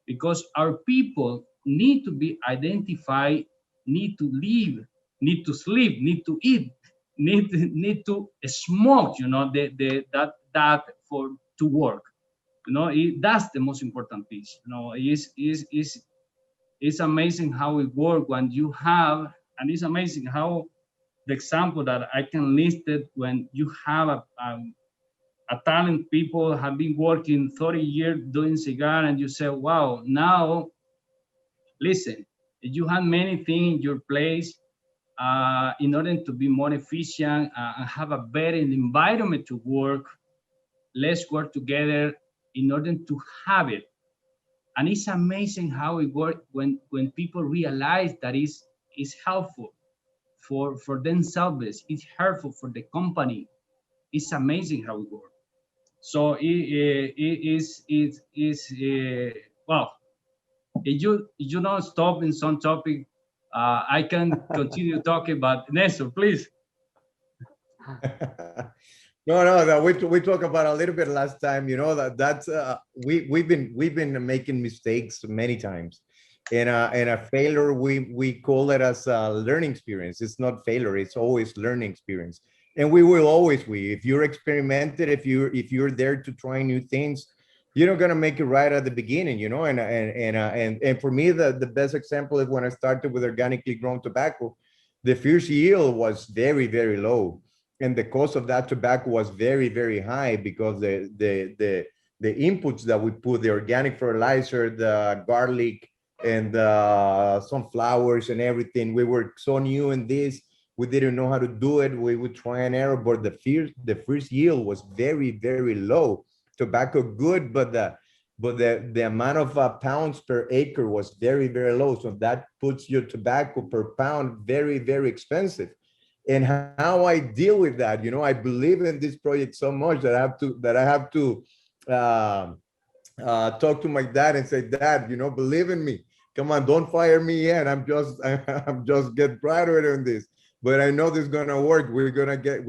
because our people need to be identified, need to live, need to sleep, need to eat, need to smoke, that for to work. That's the most important piece. It's amazing how it works when you have, and it's amazing how the example that I can list it, when you have a talent people have been working 30 years doing cigar, and you say, wow, now, listen, you have many things in your place in order to be more efficient and have a better environment to work. Let's work together in order to have it. And it's amazing how it works when people realize that it's helpful for themselves, it's helpful for the company. It's amazing how it works. So it is well, if you don't stop in some topic, I can continue talking. But Néstor, please. No, we talked about a little bit last time. That's we've been making mistakes many times, and a failure, we call it as a learning experience. It's not failure; it's always learning experience. And we will always if you're experimented, if you're there to try new things, you're not gonna make it right at the beginning, And for me, the best example is when I started with organically grown tobacco. The first yield was very, very low, and the cost of that tobacco was very, very high, because the inputs that we put, the organic fertilizer, the garlic, and some flowers and everything, we were so new in this. We didn't know how to do it. We would try and error, but the first yield was very, very low. Tobacco good, but the amount of pounds per acre was very, very low. So that puts your tobacco per pound very, very expensive. And how I deal with that, I believe in this project so much that I have to talk to my dad and say, Dad, believe in me. Come on, don't fire me yet. I'm just get graduated on this. But I know this is gonna work. We're gonna get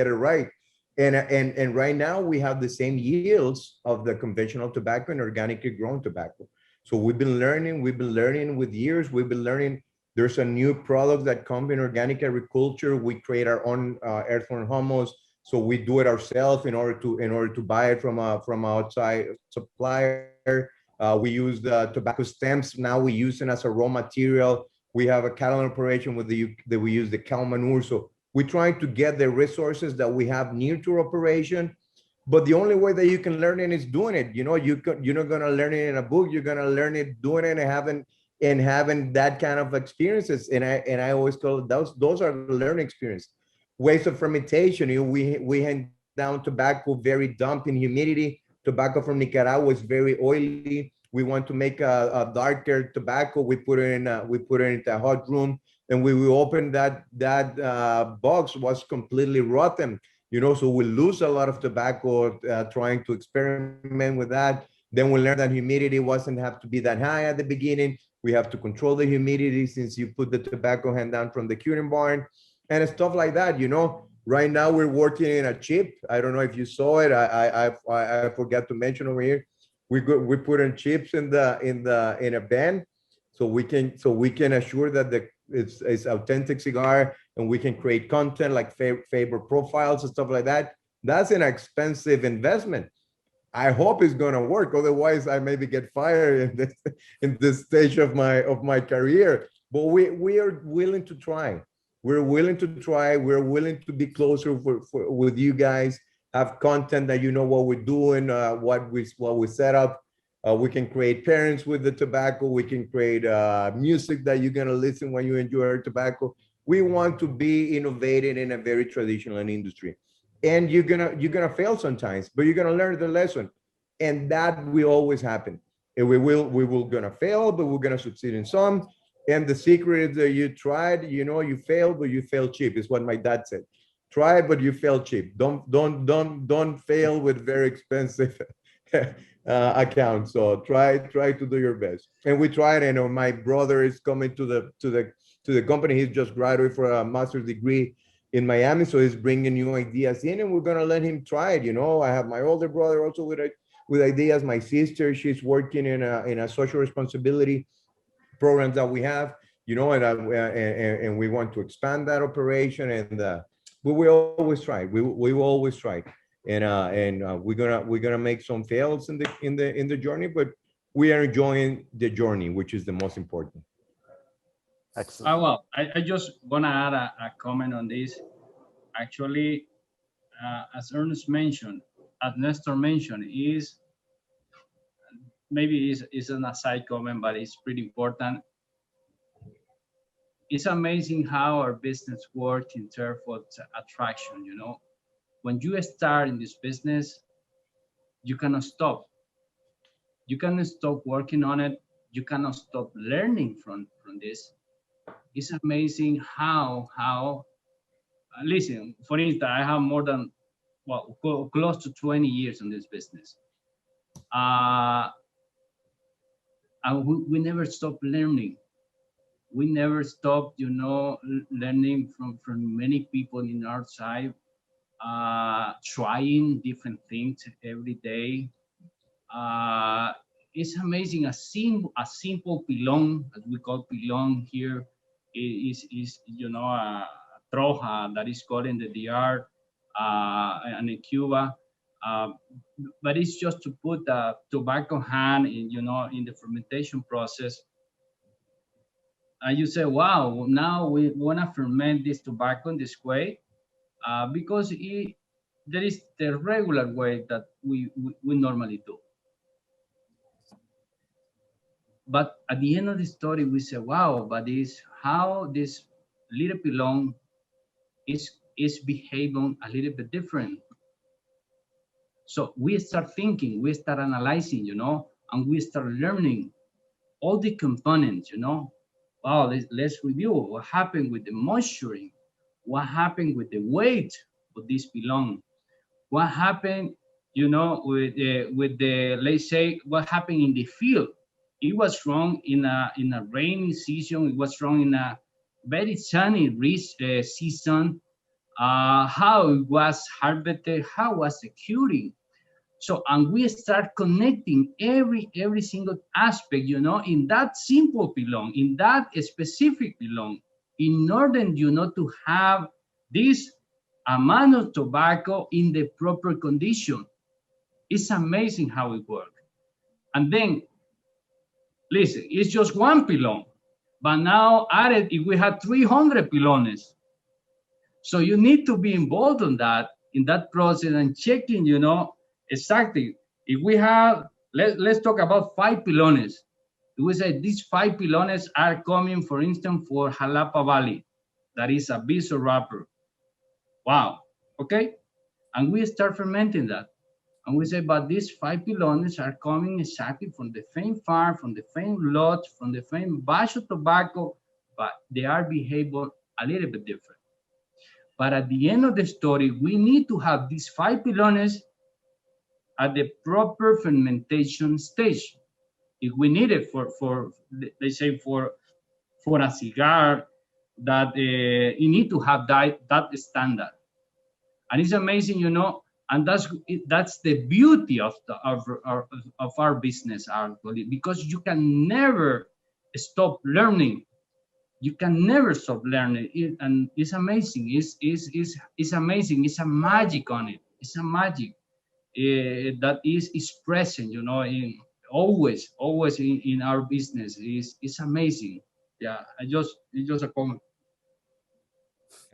it right. And right now we have the same yields of the conventional tobacco and organically grown tobacco. So we've been learning with years. We've been learning. There's a new product that comes in organic agriculture. We create our own earthworm hummus. So we do it ourselves in order to buy it from outside supplier. We use the tobacco stems. Now we use it as a raw material. We have a cattle operation we use the cow manure. So We're trying to get the resources that we have near to our operation. But the only way that you can learn it is doing it. You know, you're not going to learn it in a book. You're going to learn it doing it and having that kind of experiences. And I always call it those are the learning experience. Ways of fermentation. You know, we hand down tobacco very damp in humidity. Tobacco from Nicaragua is very oily. We want to make a darker tobacco. We put it in a hot room, and we will open that box was completely rotten. You know, so we lose a lot of tobacco trying to experiment with that. Then we learned that humidity wasn't have to be that high at the beginning. We have to control the humidity since you put the tobacco hand down from the curing barn and stuff like that. You know, right now we're working in a chip. I don't know if you saw it. I forgot to mention over here. We put in chips in a band, so we can assure that it's authentic cigar, and we can create content like favor profiles and stuff like that. That's an expensive investment. I hope it's gonna work. Otherwise, I maybe get fired in this stage of my career. But we are willing to try. We're willing to try. We're willing to be closer with you guys. Have content that you know what we're doing, what we set up. We can create pairings with the tobacco. We can create music that you're gonna listen when you enjoy our tobacco. We want to be innovating in a very traditional industry, and you're gonna fail sometimes, but you're gonna learn the lesson, and that will always happen. And we will gonna fail, but we're gonna succeed in some. And the secret is that you tried, you know, you failed, but you failed cheap. Is what my dad said. Try, but you fail cheap. Don't fail with very expensive accounts. So try to do your best. And we tried. You know, my brother is coming to the company. He's just graduated for a master's degree in Miami, so he's bringing new ideas in, and we're gonna let him try it. You know, I have my older brother also with ideas. My sister, she's working in a social responsibility programs that we have. You know, and we want to expand that operation, and we will always try. We will always try, and we're gonna make some fails in the journey, but we are enjoying the journey, which is the most important. Excellent. Well, I just wanna add a comment on this. Actually, as Ernest mentioned, as Nestor mentioned, is maybe is an aside comment, but it's pretty important. It's amazing how our business works in terms of attraction. You know, when you start in this business, you cannot stop. You cannot stop working on it. You cannot stop learning from this. It's amazing how listen, for instance, I have more than, well, close to 20 years in this business. And we never stop learning. We never stop, you know, learning from many people in our side, trying different things every day. It's amazing. A simple pilon, as we call pilon here, is you know, a troja that is called in the DR and in Cuba. But it's just to put the tobacco hand in, you know, in the fermentation process. And you say, wow, now we want to ferment this tobacco in this way, because there is the regular way that we normally do. But at the end of the story, we say, wow, but is how this little pilon is behaving a little bit different. So we start thinking, we start analyzing, you know, and we start learning all the components, you know. Wow, let's review what happened with the moisturing, what happened with the weight of this pilon, what happened, you know, with the let's say, what happened in the field. It was wrong in a rainy season. It was wrong in a very sunny season. How it was harvested, how was the curing. So, and we start connecting every single aspect, you know, in that simple pilon, in that specific pilon, in order, you know, to have this amount of tobacco in the proper condition. It's amazing how it works. And then, listen, it's just one pilon, but now added, if we had 300 pilones. So you need to be involved in that process and checking, exactly. If we have, let's talk about 5 pilones. We say these 5 pilones are coming, for instance, for Jalapa Valley. That is a Biso wrapper. Wow, okay? And we start fermenting that. And we say, but these 5 pilones are coming exactly from the same farm, from the same lot, from the same batch of tobacco, but they are behaving a little bit different. But at the end of the story, we need to have these 5 pilones at the proper fermentation stage. If we need it for let's say for a cigar, that you need to have that standard. And it's amazing, and that's the beauty of our business, actually, because you can never stop learning. You can never stop learning, and it's amazing. It's amazing. It's a magic on it. It's a magic that is present, in always in our business. It's amazing. Yeah, it's just a comment.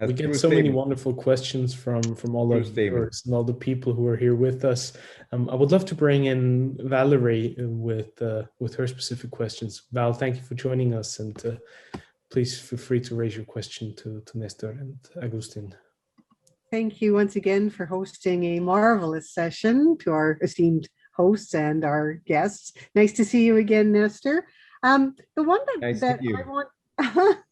We get so many wonderful questions from all of the viewers and all the people who are here with us. I would love to bring in Valerie with her specific questions. Val, thank you for joining us, and please feel free to raise your question to Néstor and Agustín. Thank you once again for hosting a marvelous session, to our esteemed hosts and our guests. Nice to see you again, Néstor. The one that I want,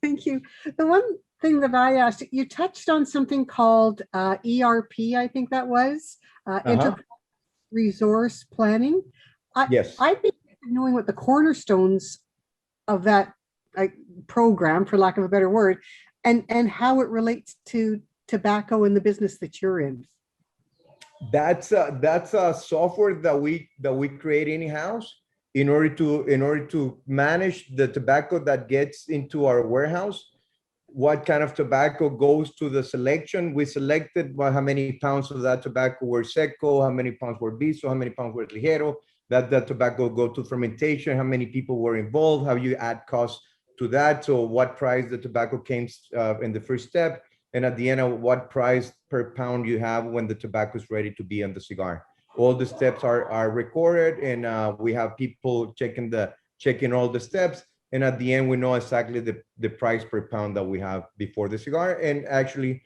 thank you. The one thing that I asked, you touched on something called ERP, I think that was, enterprise resource planning. Yes. I'd be interested in knowing what the cornerstones of that program, for lack of a better word, and how it relates to tobacco in the business that you're in. That's a software that we create in-house in order to manage the tobacco that gets into our warehouse. What kind of tobacco goes to the selection? We selected how many pounds of that tobacco were seco, how many pounds were biso, how many pounds were ligero. That tobacco go to fermentation, how many people were involved, how you add costs to that. So what price the tobacco came in the first step, and at the end of what price per pound you have when the tobacco is ready to be on the cigar. All the steps are recorded, and we have people checking all the steps. And at the end, we know exactly the price per pound that we have before the cigar, and actually,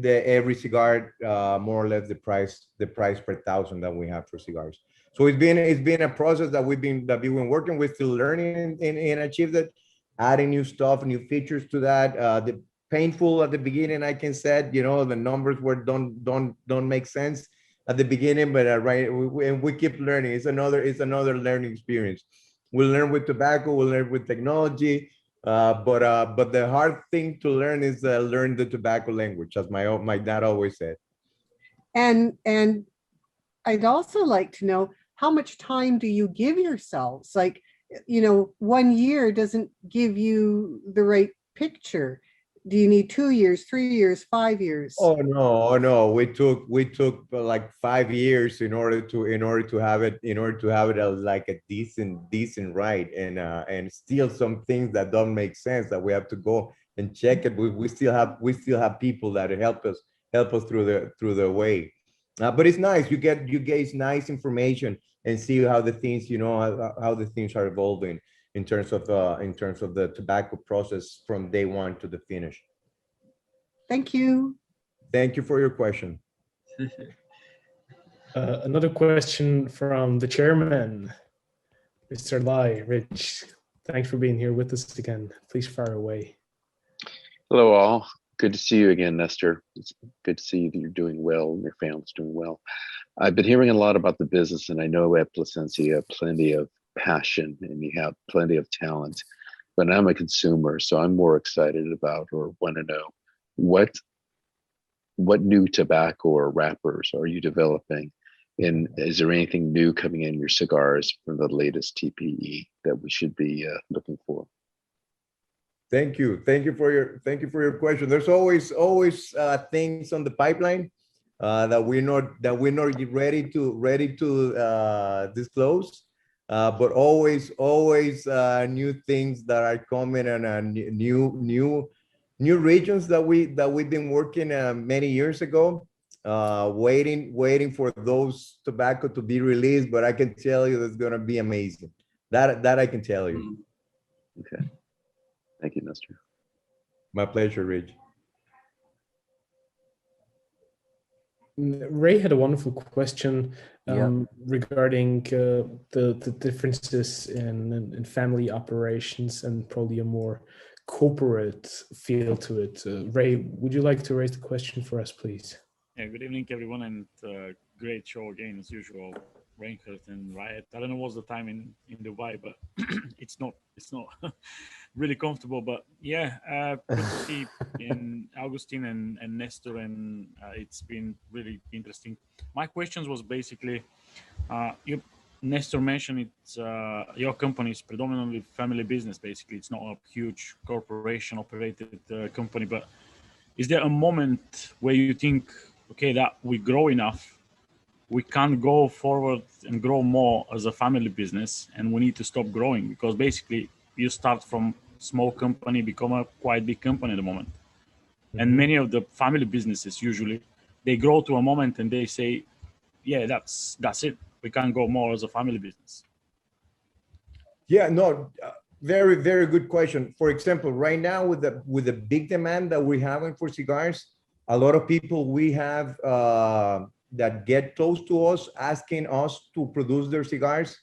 every cigar more or less the price per 1,000 that we have for cigars. So it's been a process that we've been working with, still learning and achieve that, adding new stuff, new features to that. The painful at the beginning, I can say, the numbers don't make sense at the beginning, but we keep learning. It's another learning experience. We'll learn with tobacco, we'll learn with technology, but the hard thing to learn is learn the tobacco language, as my dad always said. And I'd also like to know, how much time do you give yourselves? 1 year doesn't give you the right picture. Do you need 2 years, 3 years, 5 years? Oh no! We took like 5 years in order to have it like a decent ride, and still some things that don't make sense that we have to go and check it. We still have people that help us through the way. But it's nice. You get nice information and see how the things how the things are evolving in terms of the tobacco process from day one to the finish. Thank you. Thank you for your question. Another question from the chairman, Mr. Lai. Rich, thanks for being here with us again. Please fire away. Hello all. Good to see you again, Néstor. It's good to see that you're doing well and your family's doing well. I've been hearing a lot about the business, and I know at Plasencia you have plenty of passion and you have plenty of talent, but I'm a consumer, so I'm more excited about or want to know what new tobacco or wrappers are you developing, and is there anything new coming in your cigars from the latest TPE that we should be looking for? Thank you for your question. There's always things on the pipeline that we're not ready to disclose, but always new things that are coming, and new regions that we've been working many years ago, waiting for those tobacco to be released. But I can tell you it's going to be amazing. That I can tell you. Okay. Thank you, Néstor. My pleasure, Rich. Ray had a wonderful question regarding the differences in family operations and probably a more corporate feel to it. Ray, would you like to raise the question for us, please? Yeah, good evening, everyone, and great show again, as usual. Reinhard and Riot. I don't know what's the time in Dubai, but it's not really comfortable. But yeah, in Augustin and Néstor, and it's been really interesting. My questions was basically, Néstor mentioned it's your company is predominantly family business. Basically, it's not a huge corporation operated company. But is there a moment where you think, okay, that we grow enough, we can't go forward and grow more as a family business, and we need to stop growing? Because basically you start from small company, become a quite big company at the moment. Mm-hmm. And many of the family businesses, usually they grow to a moment and they say, yeah, that's it. We can't go more as a family business. Yeah, no, very, very good question. For example, right now with the big demand that we're having for cigars, a lot of people we have that get close to us asking us to produce their cigars,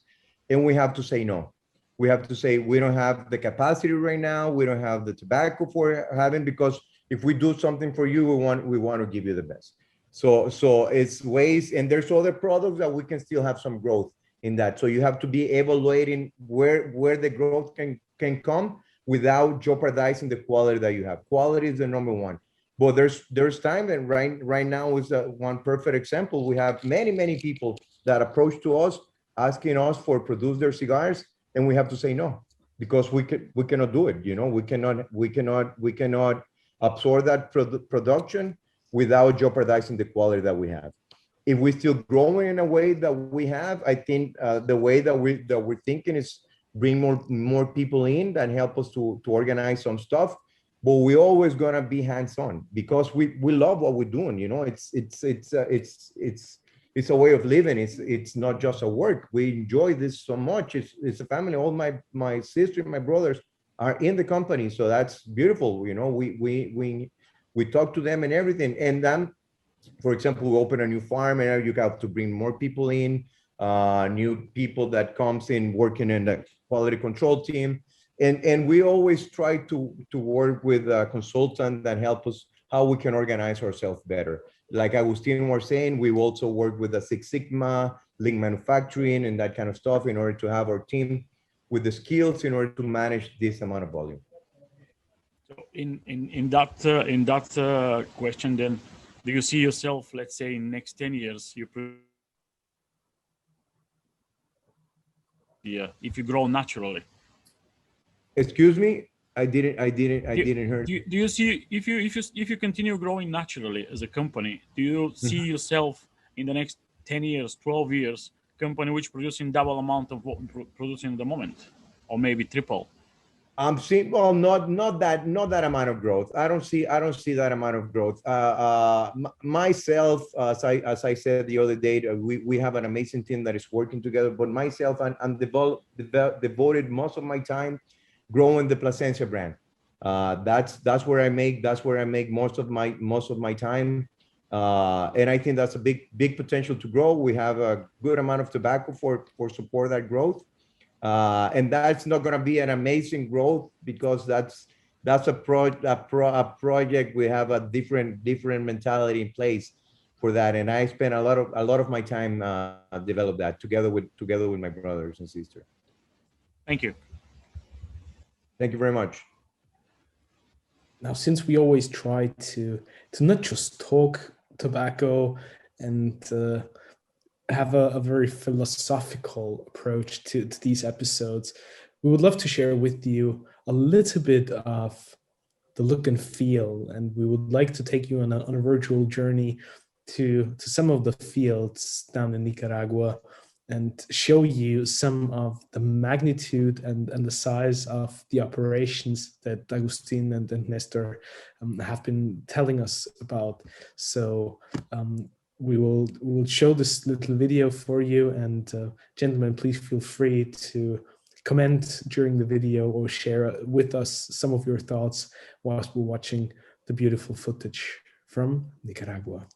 and we have to say no. We have to say we don't have the capacity right now. We don't have the tobacco for having, because if we do something for you, we want to give you the best. So it's ways, and there's other products that we can still have some growth in that. So you have to be evaluating where the growth can come without jeopardizing the quality that you have. Quality is the number one. But there's time, and right now is one perfect example. We have many people that approach to us asking us for produce their cigars, and we have to say no, because we cannot do it. You know, we cannot absorb that production without jeopardizing the quality that we have. If we're still growing in a way that we have, I think the way that we're thinking is bring more people in that help us to organize some stuff. But we're always gonna be hands-on because we love what we're doing. You know, it's a way of living. It's not just a work. We enjoy this so much. It's a family. All my sister and my brothers are in the company, so that's beautiful. You know, we talk to them and everything. And then, for example, we open a new farm, and you have to bring more people in, new people that comes in working in the quality control team. And we always try to work with a consultant that help us how we can organize ourselves better. Like Agustin was saying, we also work with the Six Sigma, lean manufacturing, and that kind of stuff in order to have our team with the skills in order to manage this amount of volume. So in that question, then, do you see yourself, let's say, in next 10 years, if you grow naturally? Excuse me, I didn't hear. Do you see if you continue growing naturally as a company, do you see yourself in the next 10 years, 12 years, company which producing double amount of what producing at the moment, or maybe triple? I'm seeing, well, not that amount of growth. I don't see that amount of growth. Myself, as I said the other day, we have an amazing team that is working together. But myself, I'm devoted most of my time growing the Plasencia brand. That's where I make most of my time. And I think that's a big potential to grow. We have a good amount of tobacco for support that growth. And that's not going to be an amazing growth because that's a project. We have a different mentality in place for that. And I spend a lot of my time develop that together with my brothers and sisters. Thank you. Thank you very much. Now, since we always try to not just talk tobacco and have a very philosophical approach to these episodes, we would love to share with you a little bit of the look and feel, and we would like to take you on a virtual journey to some of the fields down in Nicaragua and show you some of the magnitude and the size of the operations that Agustin and Nestor have been telling us about. So we will show this little video for you, and gentlemen, please feel free to comment during the video or share with us some of your thoughts whilst we're watching the beautiful footage from Nicaragua.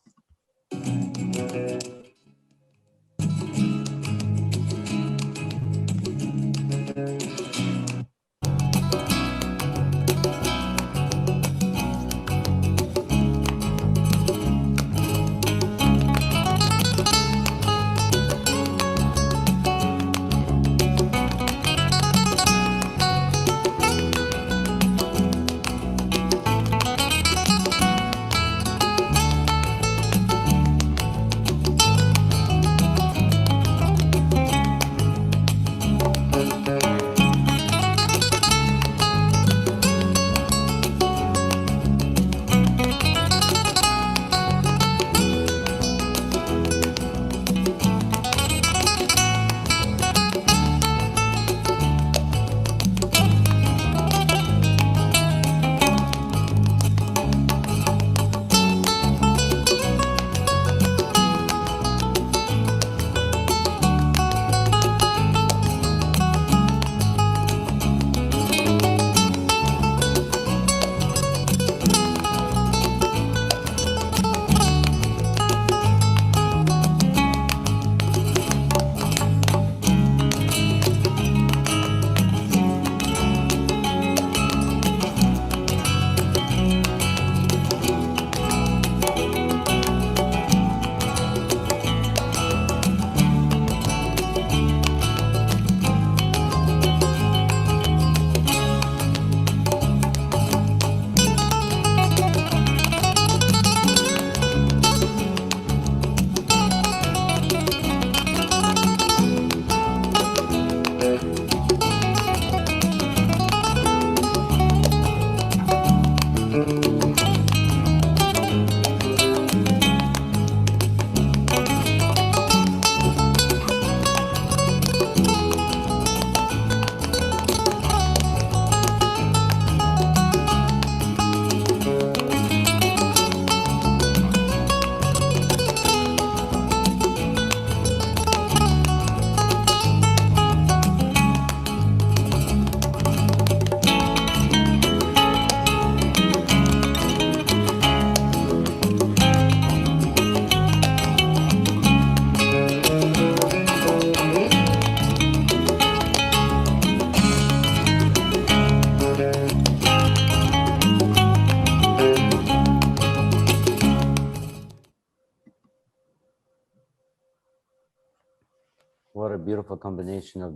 What a beautiful combination of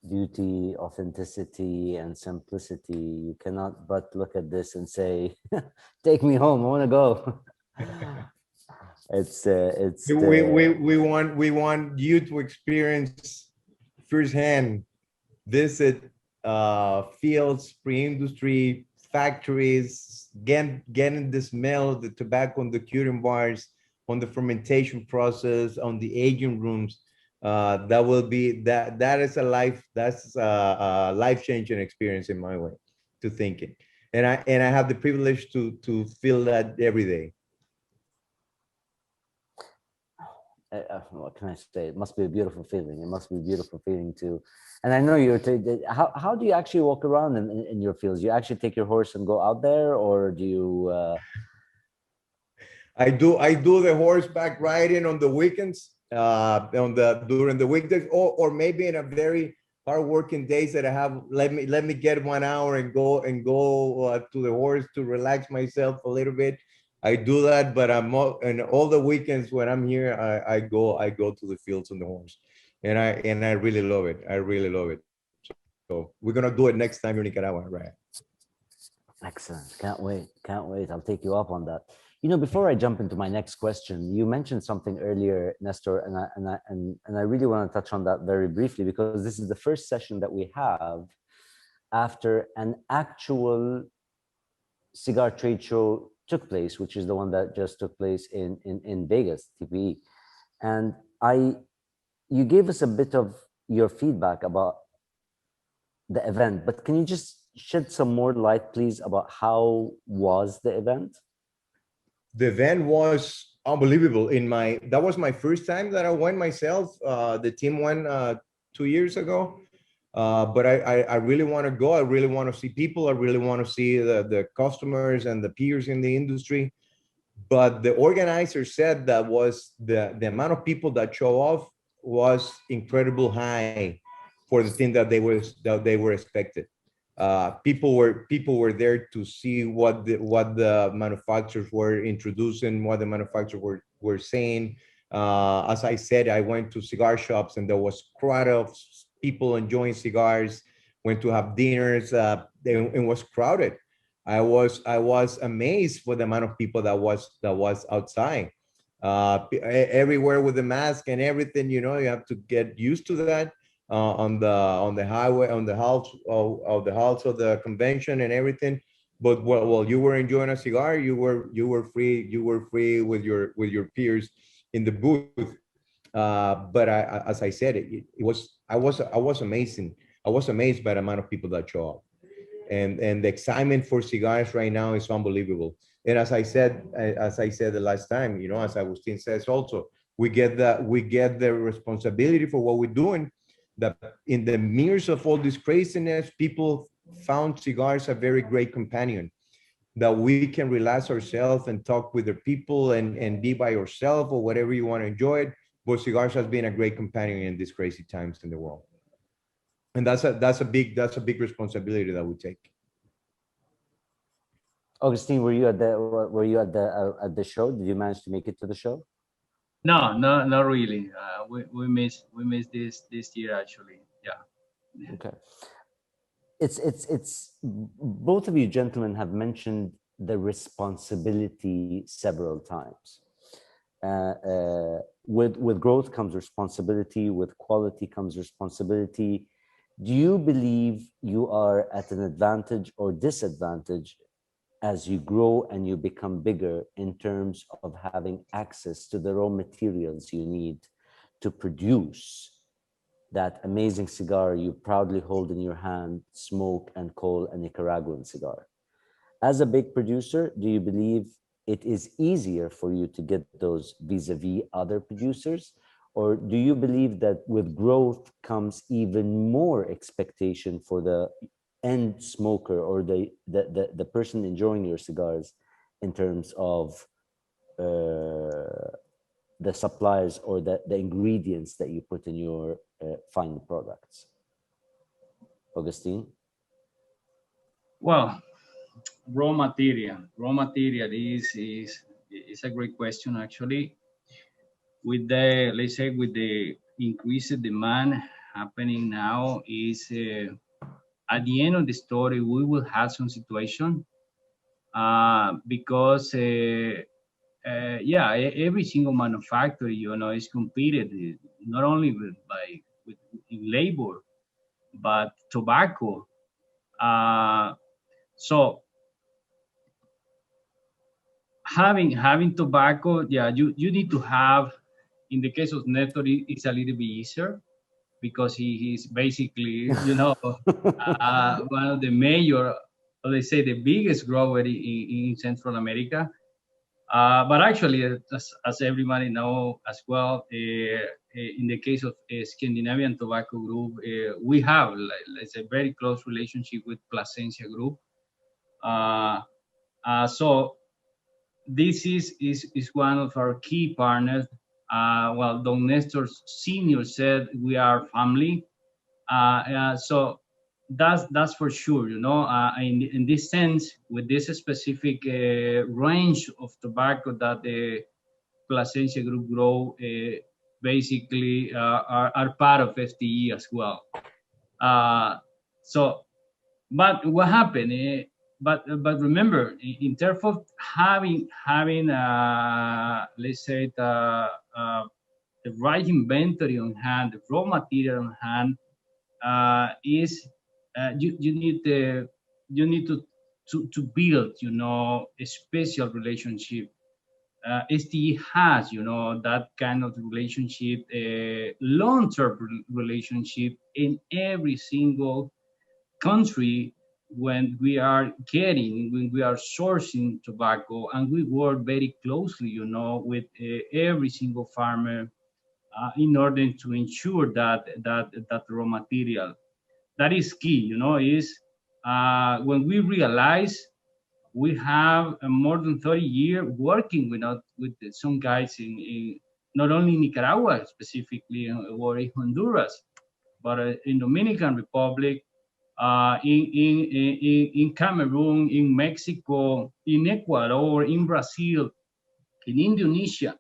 beauty, authenticity, and simplicity. You cannot but look at this and say, take me home, I want to go. We want you to experience firsthand, visit fields, pre-industry, factories, getting the smell of the tobacco on the curing bars, on the fermentation process, on the aging rooms. That will be that's a life-changing experience in my way to thinking, and I have the privilege to feel that every day. What can I say? It must be a beautiful feeling. It must be a beautiful feeling too. And I know how do you actually walk around in your fields? You actually take your horse and go out there, or do you? I do the horseback riding on the weekends, during the weekdays, or maybe in a very hard working days that I have. Let me get 1 hour and go to the horse to relax myself a little bit. I do that, but and all the weekends when I'm here, I go to the fields on the horse, and I really love it. I really love it. So we're gonna do it next time in Nicaragua, right? Excellent. Can't wait. Can't wait. I'll take you up on that. You know, before I jump into my next question, you mentioned something earlier, Nestor, and I really want to touch on that very briefly, because this is the first session that we have after an actual cigar trade show took place, which is the one that just took place in Vegas, TPE. And I you gave us a bit of your feedback about the event, but can you just shed some more light, please, about how was the event? The event was unbelievable. That was my first time that I went myself. The team went 2 years ago, but I really want to go. I really want to see people. I really want to see the customers and the peers in the industry. But the organizer said that was the amount of people that show up was incredible high for the thing that they were expected. People were there to see what the manufacturers were introducing, what the manufacturers were saying. As I said, I went to cigar shops and there was a crowd of people enjoying cigars. Went to have dinners. It was crowded. I was amazed for the amount of people that was outside. Everywhere with the mask and everything. You have to get used to that. On the highway, on the halls of the convention and everything. But while you were enjoying a cigar, you were free with your peers in the booth. But as I said, I was amazing. I was amazed by the amount of people that show up, and the excitement for cigars right now is unbelievable. And as I said the last time, as Agustin says also, we get the responsibility for what we're doing. That in the midst of all this craziness, people found cigars a very great companion, that we can relax ourselves and talk with the people and be by yourself or whatever you want to enjoy it. But cigars has been a great companion in these crazy times in the world. And that's a big responsibility that we take. Augustin, were you at the show? Did you manage to make it to the show? No, not really. We missed this year actually. Yeah. Okay. It's both of you gentlemen have mentioned the responsibility several times. With growth comes responsibility. With quality comes responsibility. Do you believe you are at an advantage or disadvantage as you grow and you become bigger in terms of having access to the raw materials you need to produce that amazing cigar you proudly hold in your hand, smoke and call a Nicaraguan cigar? As a big producer, do you believe it is easier for you to get those vis-a-vis other producers? Or do you believe that with growth comes even more expectation for the end smoker or the person enjoying your cigars in terms of the suppliers or the ingredients that you put in your final products? Augustin? Well, raw material is a great question actually. With the increased demand happening now, is at the end of the story, we will have some situation because every single manufacturer, is competed not only with labor, but tobacco. So having tobacco, you need to have. In the case of Néstor, it's a little bit easier because he's basically, one of the major, let's say the biggest grower in Central America. But actually, as everybody knows as well, in the case of Scandinavian Tobacco Group, we have, let's say, very close relationship with Plasencia Group. So this is one of our key partners. Well, Don Néstor Sr. said we are family. So that's for sure, in this sense, with this specific range of tobacco that the Plasencia Group grow, basically are part of FTE as well. So, but what happened? But remember, in terms of having let's say the right inventory on hand, the raw material on hand, is you need to build, a special relationship STE has, that kind of relationship, long-term relationship in every single country when we are sourcing tobacco, and we work very closely, with every single farmer in order to ensure that raw material. That is key, is when we realize we have more than 30 years working with some guys in not only Nicaragua specifically, or in Honduras, but in Dominican Republic, in Cameroon, in Mexico, in Ecuador, in Brazil, in Indonesia.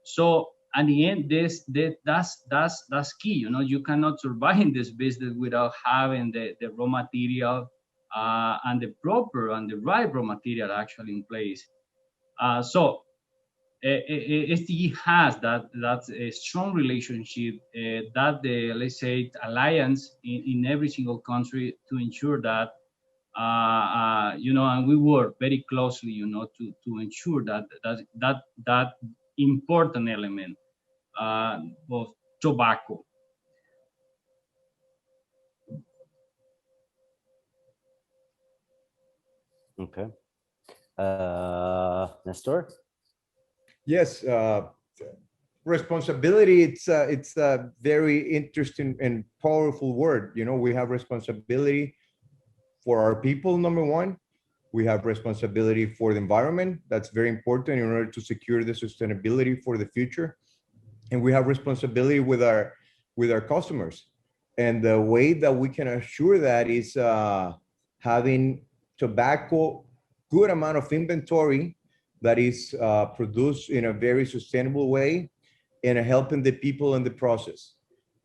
So at the end, that's key. You cannot survive in this business without having the raw material and the proper and the right raw material actually in place. So STG has that a strong relationship, that the, let's say, alliance in every single country to ensure that and we work very closely, to ensure that important element of tobacco. Okay. Néstor? Yes, responsibility, it's a very interesting and powerful word. We have responsibility for our people, number one. We have responsibility for the environment. That's very important in order to secure the sustainability for the future. And we have responsibility with our customers. And the way that we can assure that is having tobacco, good amount of inventory that is produced in a very sustainable way, and helping the people in the process.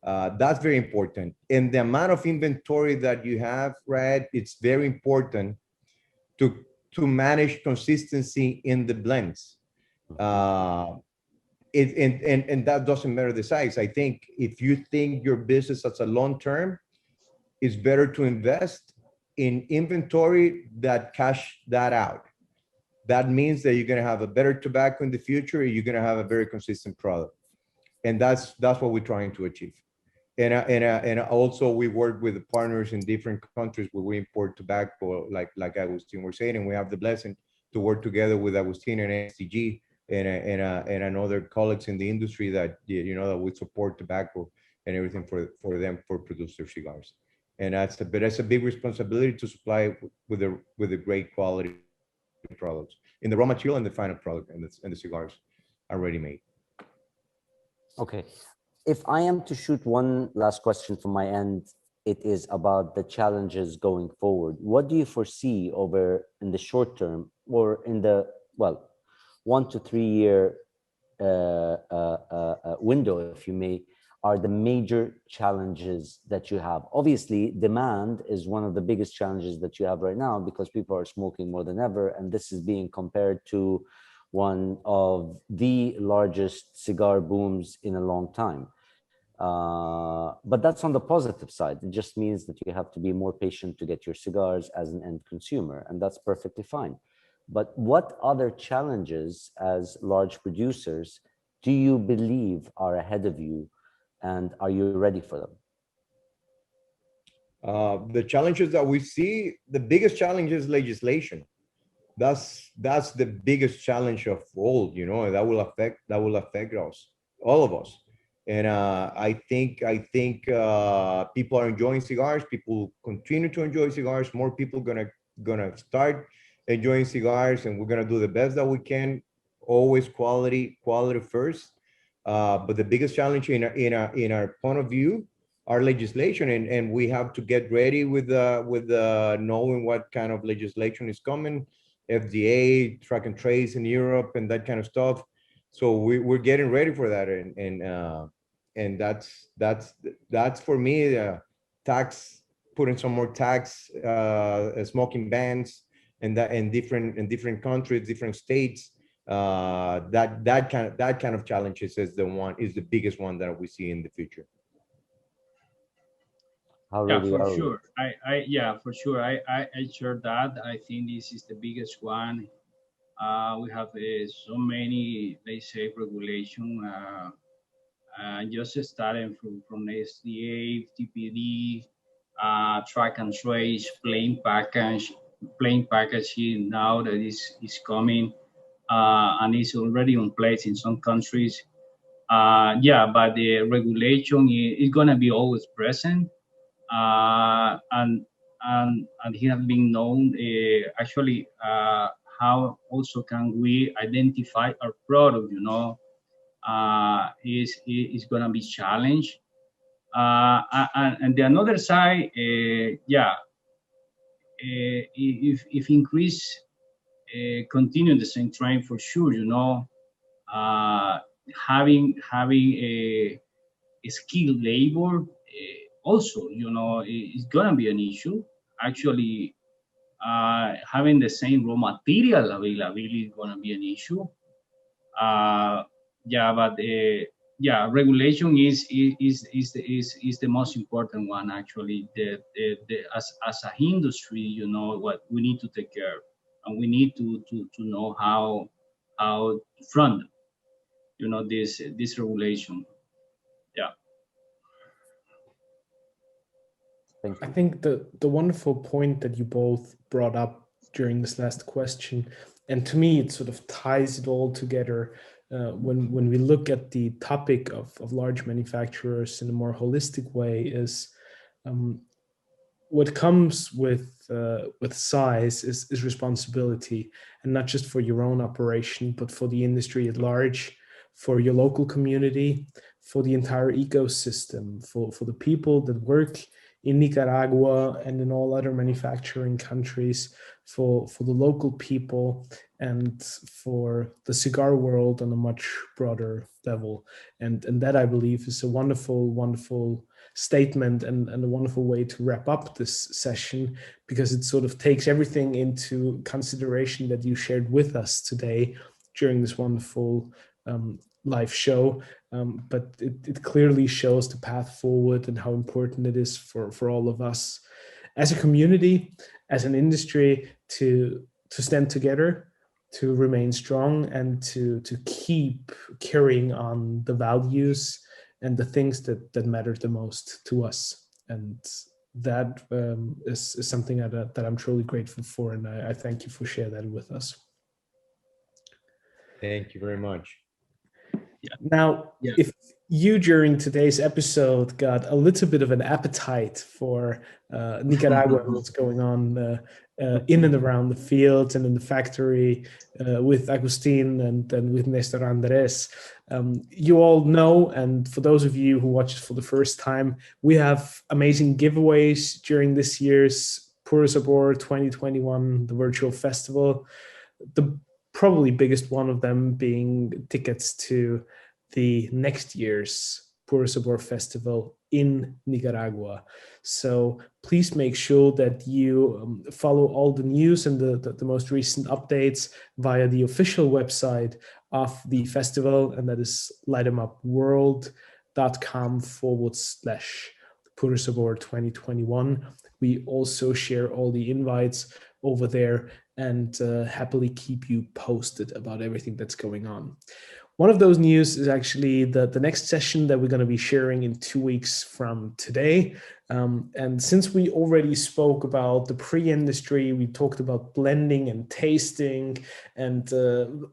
That's very important. And the amount of inventory that you have, right, it's very important to manage consistency in the blends. And that doesn't matter the size. I think if you think your business as a long term, it's better to invest in inventory that cash that out. That means that you're going to have a better tobacco in the future. You're going to have a very consistent product. And that's what we're trying to achieve. And also we work with partners in different countries where we import tobacco, like Agustin was saying, and we have the blessing to work together with Agustin and STG and other colleagues in the industry that, that we support tobacco and everything for them for produce their cigars. And that's a big responsibility to supply with a great quality products in the raw material and the final product, and the cigars are ready made. Okay. If I am to shoot one last question from my end, it is about the challenges going forward. What do you foresee over in the short term, or in the 1 to 3 year window, if you may, are the major challenges that you have? Obviously, demand is one of the biggest challenges that you have right now, because people are smoking more than ever, and this is being compared to one of the largest cigar booms in a long time. But that's on the positive side. It just means that you have to be more patient to get your cigars as an end consumer, and that's perfectly fine. But what other challenges as large producers do you believe are ahead of you, and are you ready for them? The challenges that we see, the biggest challenge is legislation. That's the biggest challenge of all, that will affect us, all of us. And I think people are enjoying cigars. People continue to enjoy cigars. More people gonna start enjoying cigars, and we're gonna do the best that we can. Always quality first. But the biggest challenge in our point of view are legislation, and we have to get ready with knowing what kind of legislation is coming, FDA, track and trace in Europe, and that kind of stuff. So we're getting ready for that, and that's for me, putting some more tax, smoking bans, and that in different countries, different states. That kind of challenges is the biggest one that we see in the future. For sure. I share that. I think this is the biggest one. We have so many, they say, regulation. Just starting from SDA, TPD, track and trace, plain packaging now that is coming and is already in place in some countries. Yeah, but the regulation is going to be always present, and it has been known actually how also can we identify our product, you know, is going to be challenged. And the another side, yeah, if increase continue the same trend for sure, you know, having a skilled labor also, you know, is gonna be an issue. Actually, having the same raw material availability is gonna be an issue. Yeah, but yeah, regulation is the most important one actually. As an industry, you know, what we need to take care, and we need to know how to front, you know, this regulation. Yeah. Thank you. I think the wonderful point that you both brought up during this last question, and to me it sort of ties it all together when we look at the topic of large manufacturers in a more holistic way, is what comes with size is responsibility, and not just for your own operation, but for the industry at large, for your local community, for the entire ecosystem, for the people that work in Nicaragua and in all other manufacturing countries, for the local people, and for the cigar world on a much broader level. And that, I believe, is a wonderful statement and a wonderful way to wrap up this session, because it sort of takes everything into consideration that you shared with us today during this wonderful live show. But it clearly shows the path forward and how important it is for all of us as a community, as an industry, to stand together, to remain strong, and to keep carrying on the values and the things that matter the most to us. And that is something that I'm truly grateful for, and I thank you for sharing that with us. Thank you very much. Now, if you during today's episode got a little bit of an appetite for Nicaragua and what's going on in and around the fields and in the factory with Agustin and with Néstor Andrés, you all know, and for those of you who watch it for the first time, we have amazing giveaways during this year's Puro Sabor 2021, the virtual festival. The probably biggest one of them being tickets to the next year's Puro Sabor Festival in Nicaragua. So please make sure that you follow all the news and the most recent updates via the official website of the festival, and that is lightemupworld.com/Puro Sabor 2021. We also share all the invites over there and happily keep you posted about everything that's going on. One of those news is actually the next session that we're going to be sharing in 2 weeks from today. And since we already spoke about the pre-industry, we talked about blending and tasting and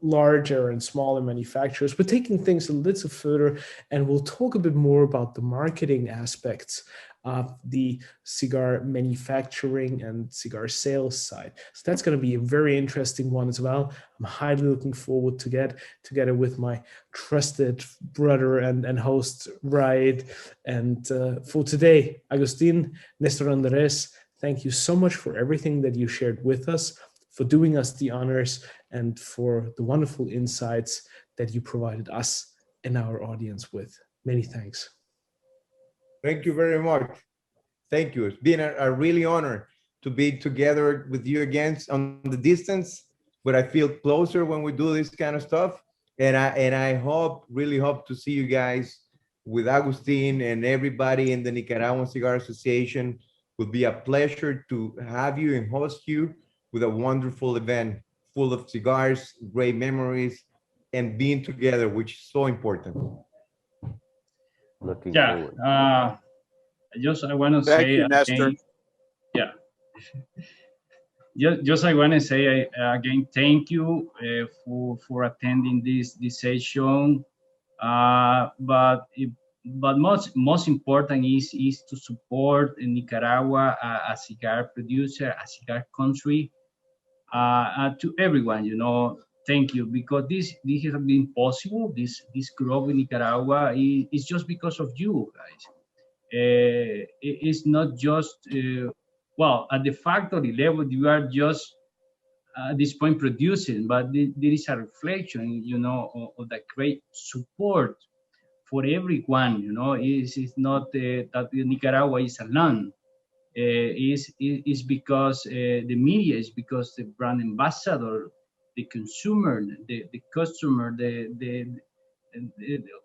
larger and smaller manufacturers, we're taking things a little further, and we'll talk a bit more about the marketing aspects of the cigar manufacturing and cigar sales side. So that's going to be a very interesting one as well. I'm highly looking forward to get together with my trusted brother and host, Reinhard. And for today, Agustin, Néstor Andrés, thank you so much for everything that you shared with us, for doing us the honors, and for the wonderful insights that you provided us and our audience with. Many thanks. Thank you very much. Thank you. It's been a really honor to be together with you again on the distance, but I feel closer when we do this kind of stuff. And I really hope to see you guys with Agustin and everybody in the Nicaraguan Cigar Association. It would be a pleasure to have you and host you with a wonderful event. full of cigars, great memories, and being together, which is so important. Looking Yeah, forward. I want to Thank say you, Néstor. again, yeah. Just I want to say again, thank you for attending this session. But most important is to support Nicaragua, a cigar producer, a cigar country. To everyone, thank you, because this has been possible. This growth in Nicaragua is just because of you guys. It's not just well, at the factory level you are just at this point producing, but there is a reflection, of the great support for everyone. It's not that Nicaragua is alone. Is because the media, is because the brand ambassador, the consumer, the customer,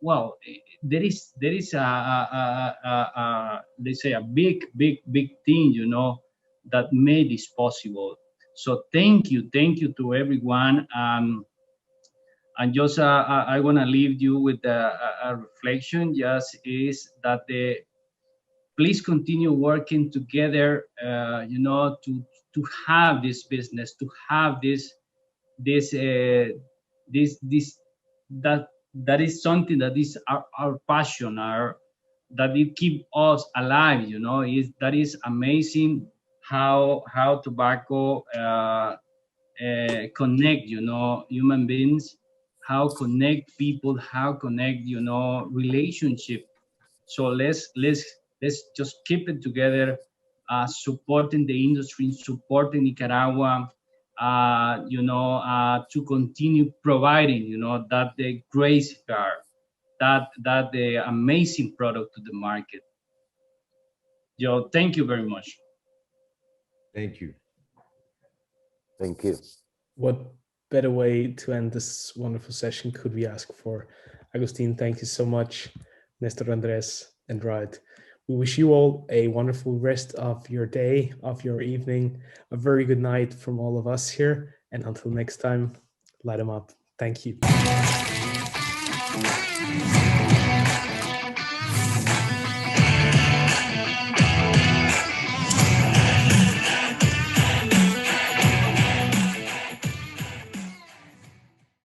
well, there is a let's say a big thing, that made this possible. So thank you to everyone. And just I want to leave you with a reflection. Just is that please continue working together, to have this business, to have this that is something that is our passion, that it keep us alive. That is amazing how tobacco connect, human beings, how connect people, how connect, relationship. So let's just keep it together, supporting the industry, supporting Nicaragua, to continue providing, that the great cigar, that the amazing product to the market. Thank you very much. Thank you. Thank you. What better way to end this wonderful session could we ask for? Agustin, thank you so much. Néstor Andrés and Reinhard. We wish you all a wonderful rest of your day, of your evening, a very good night from all of us here. And until next time, light them up. Thank you.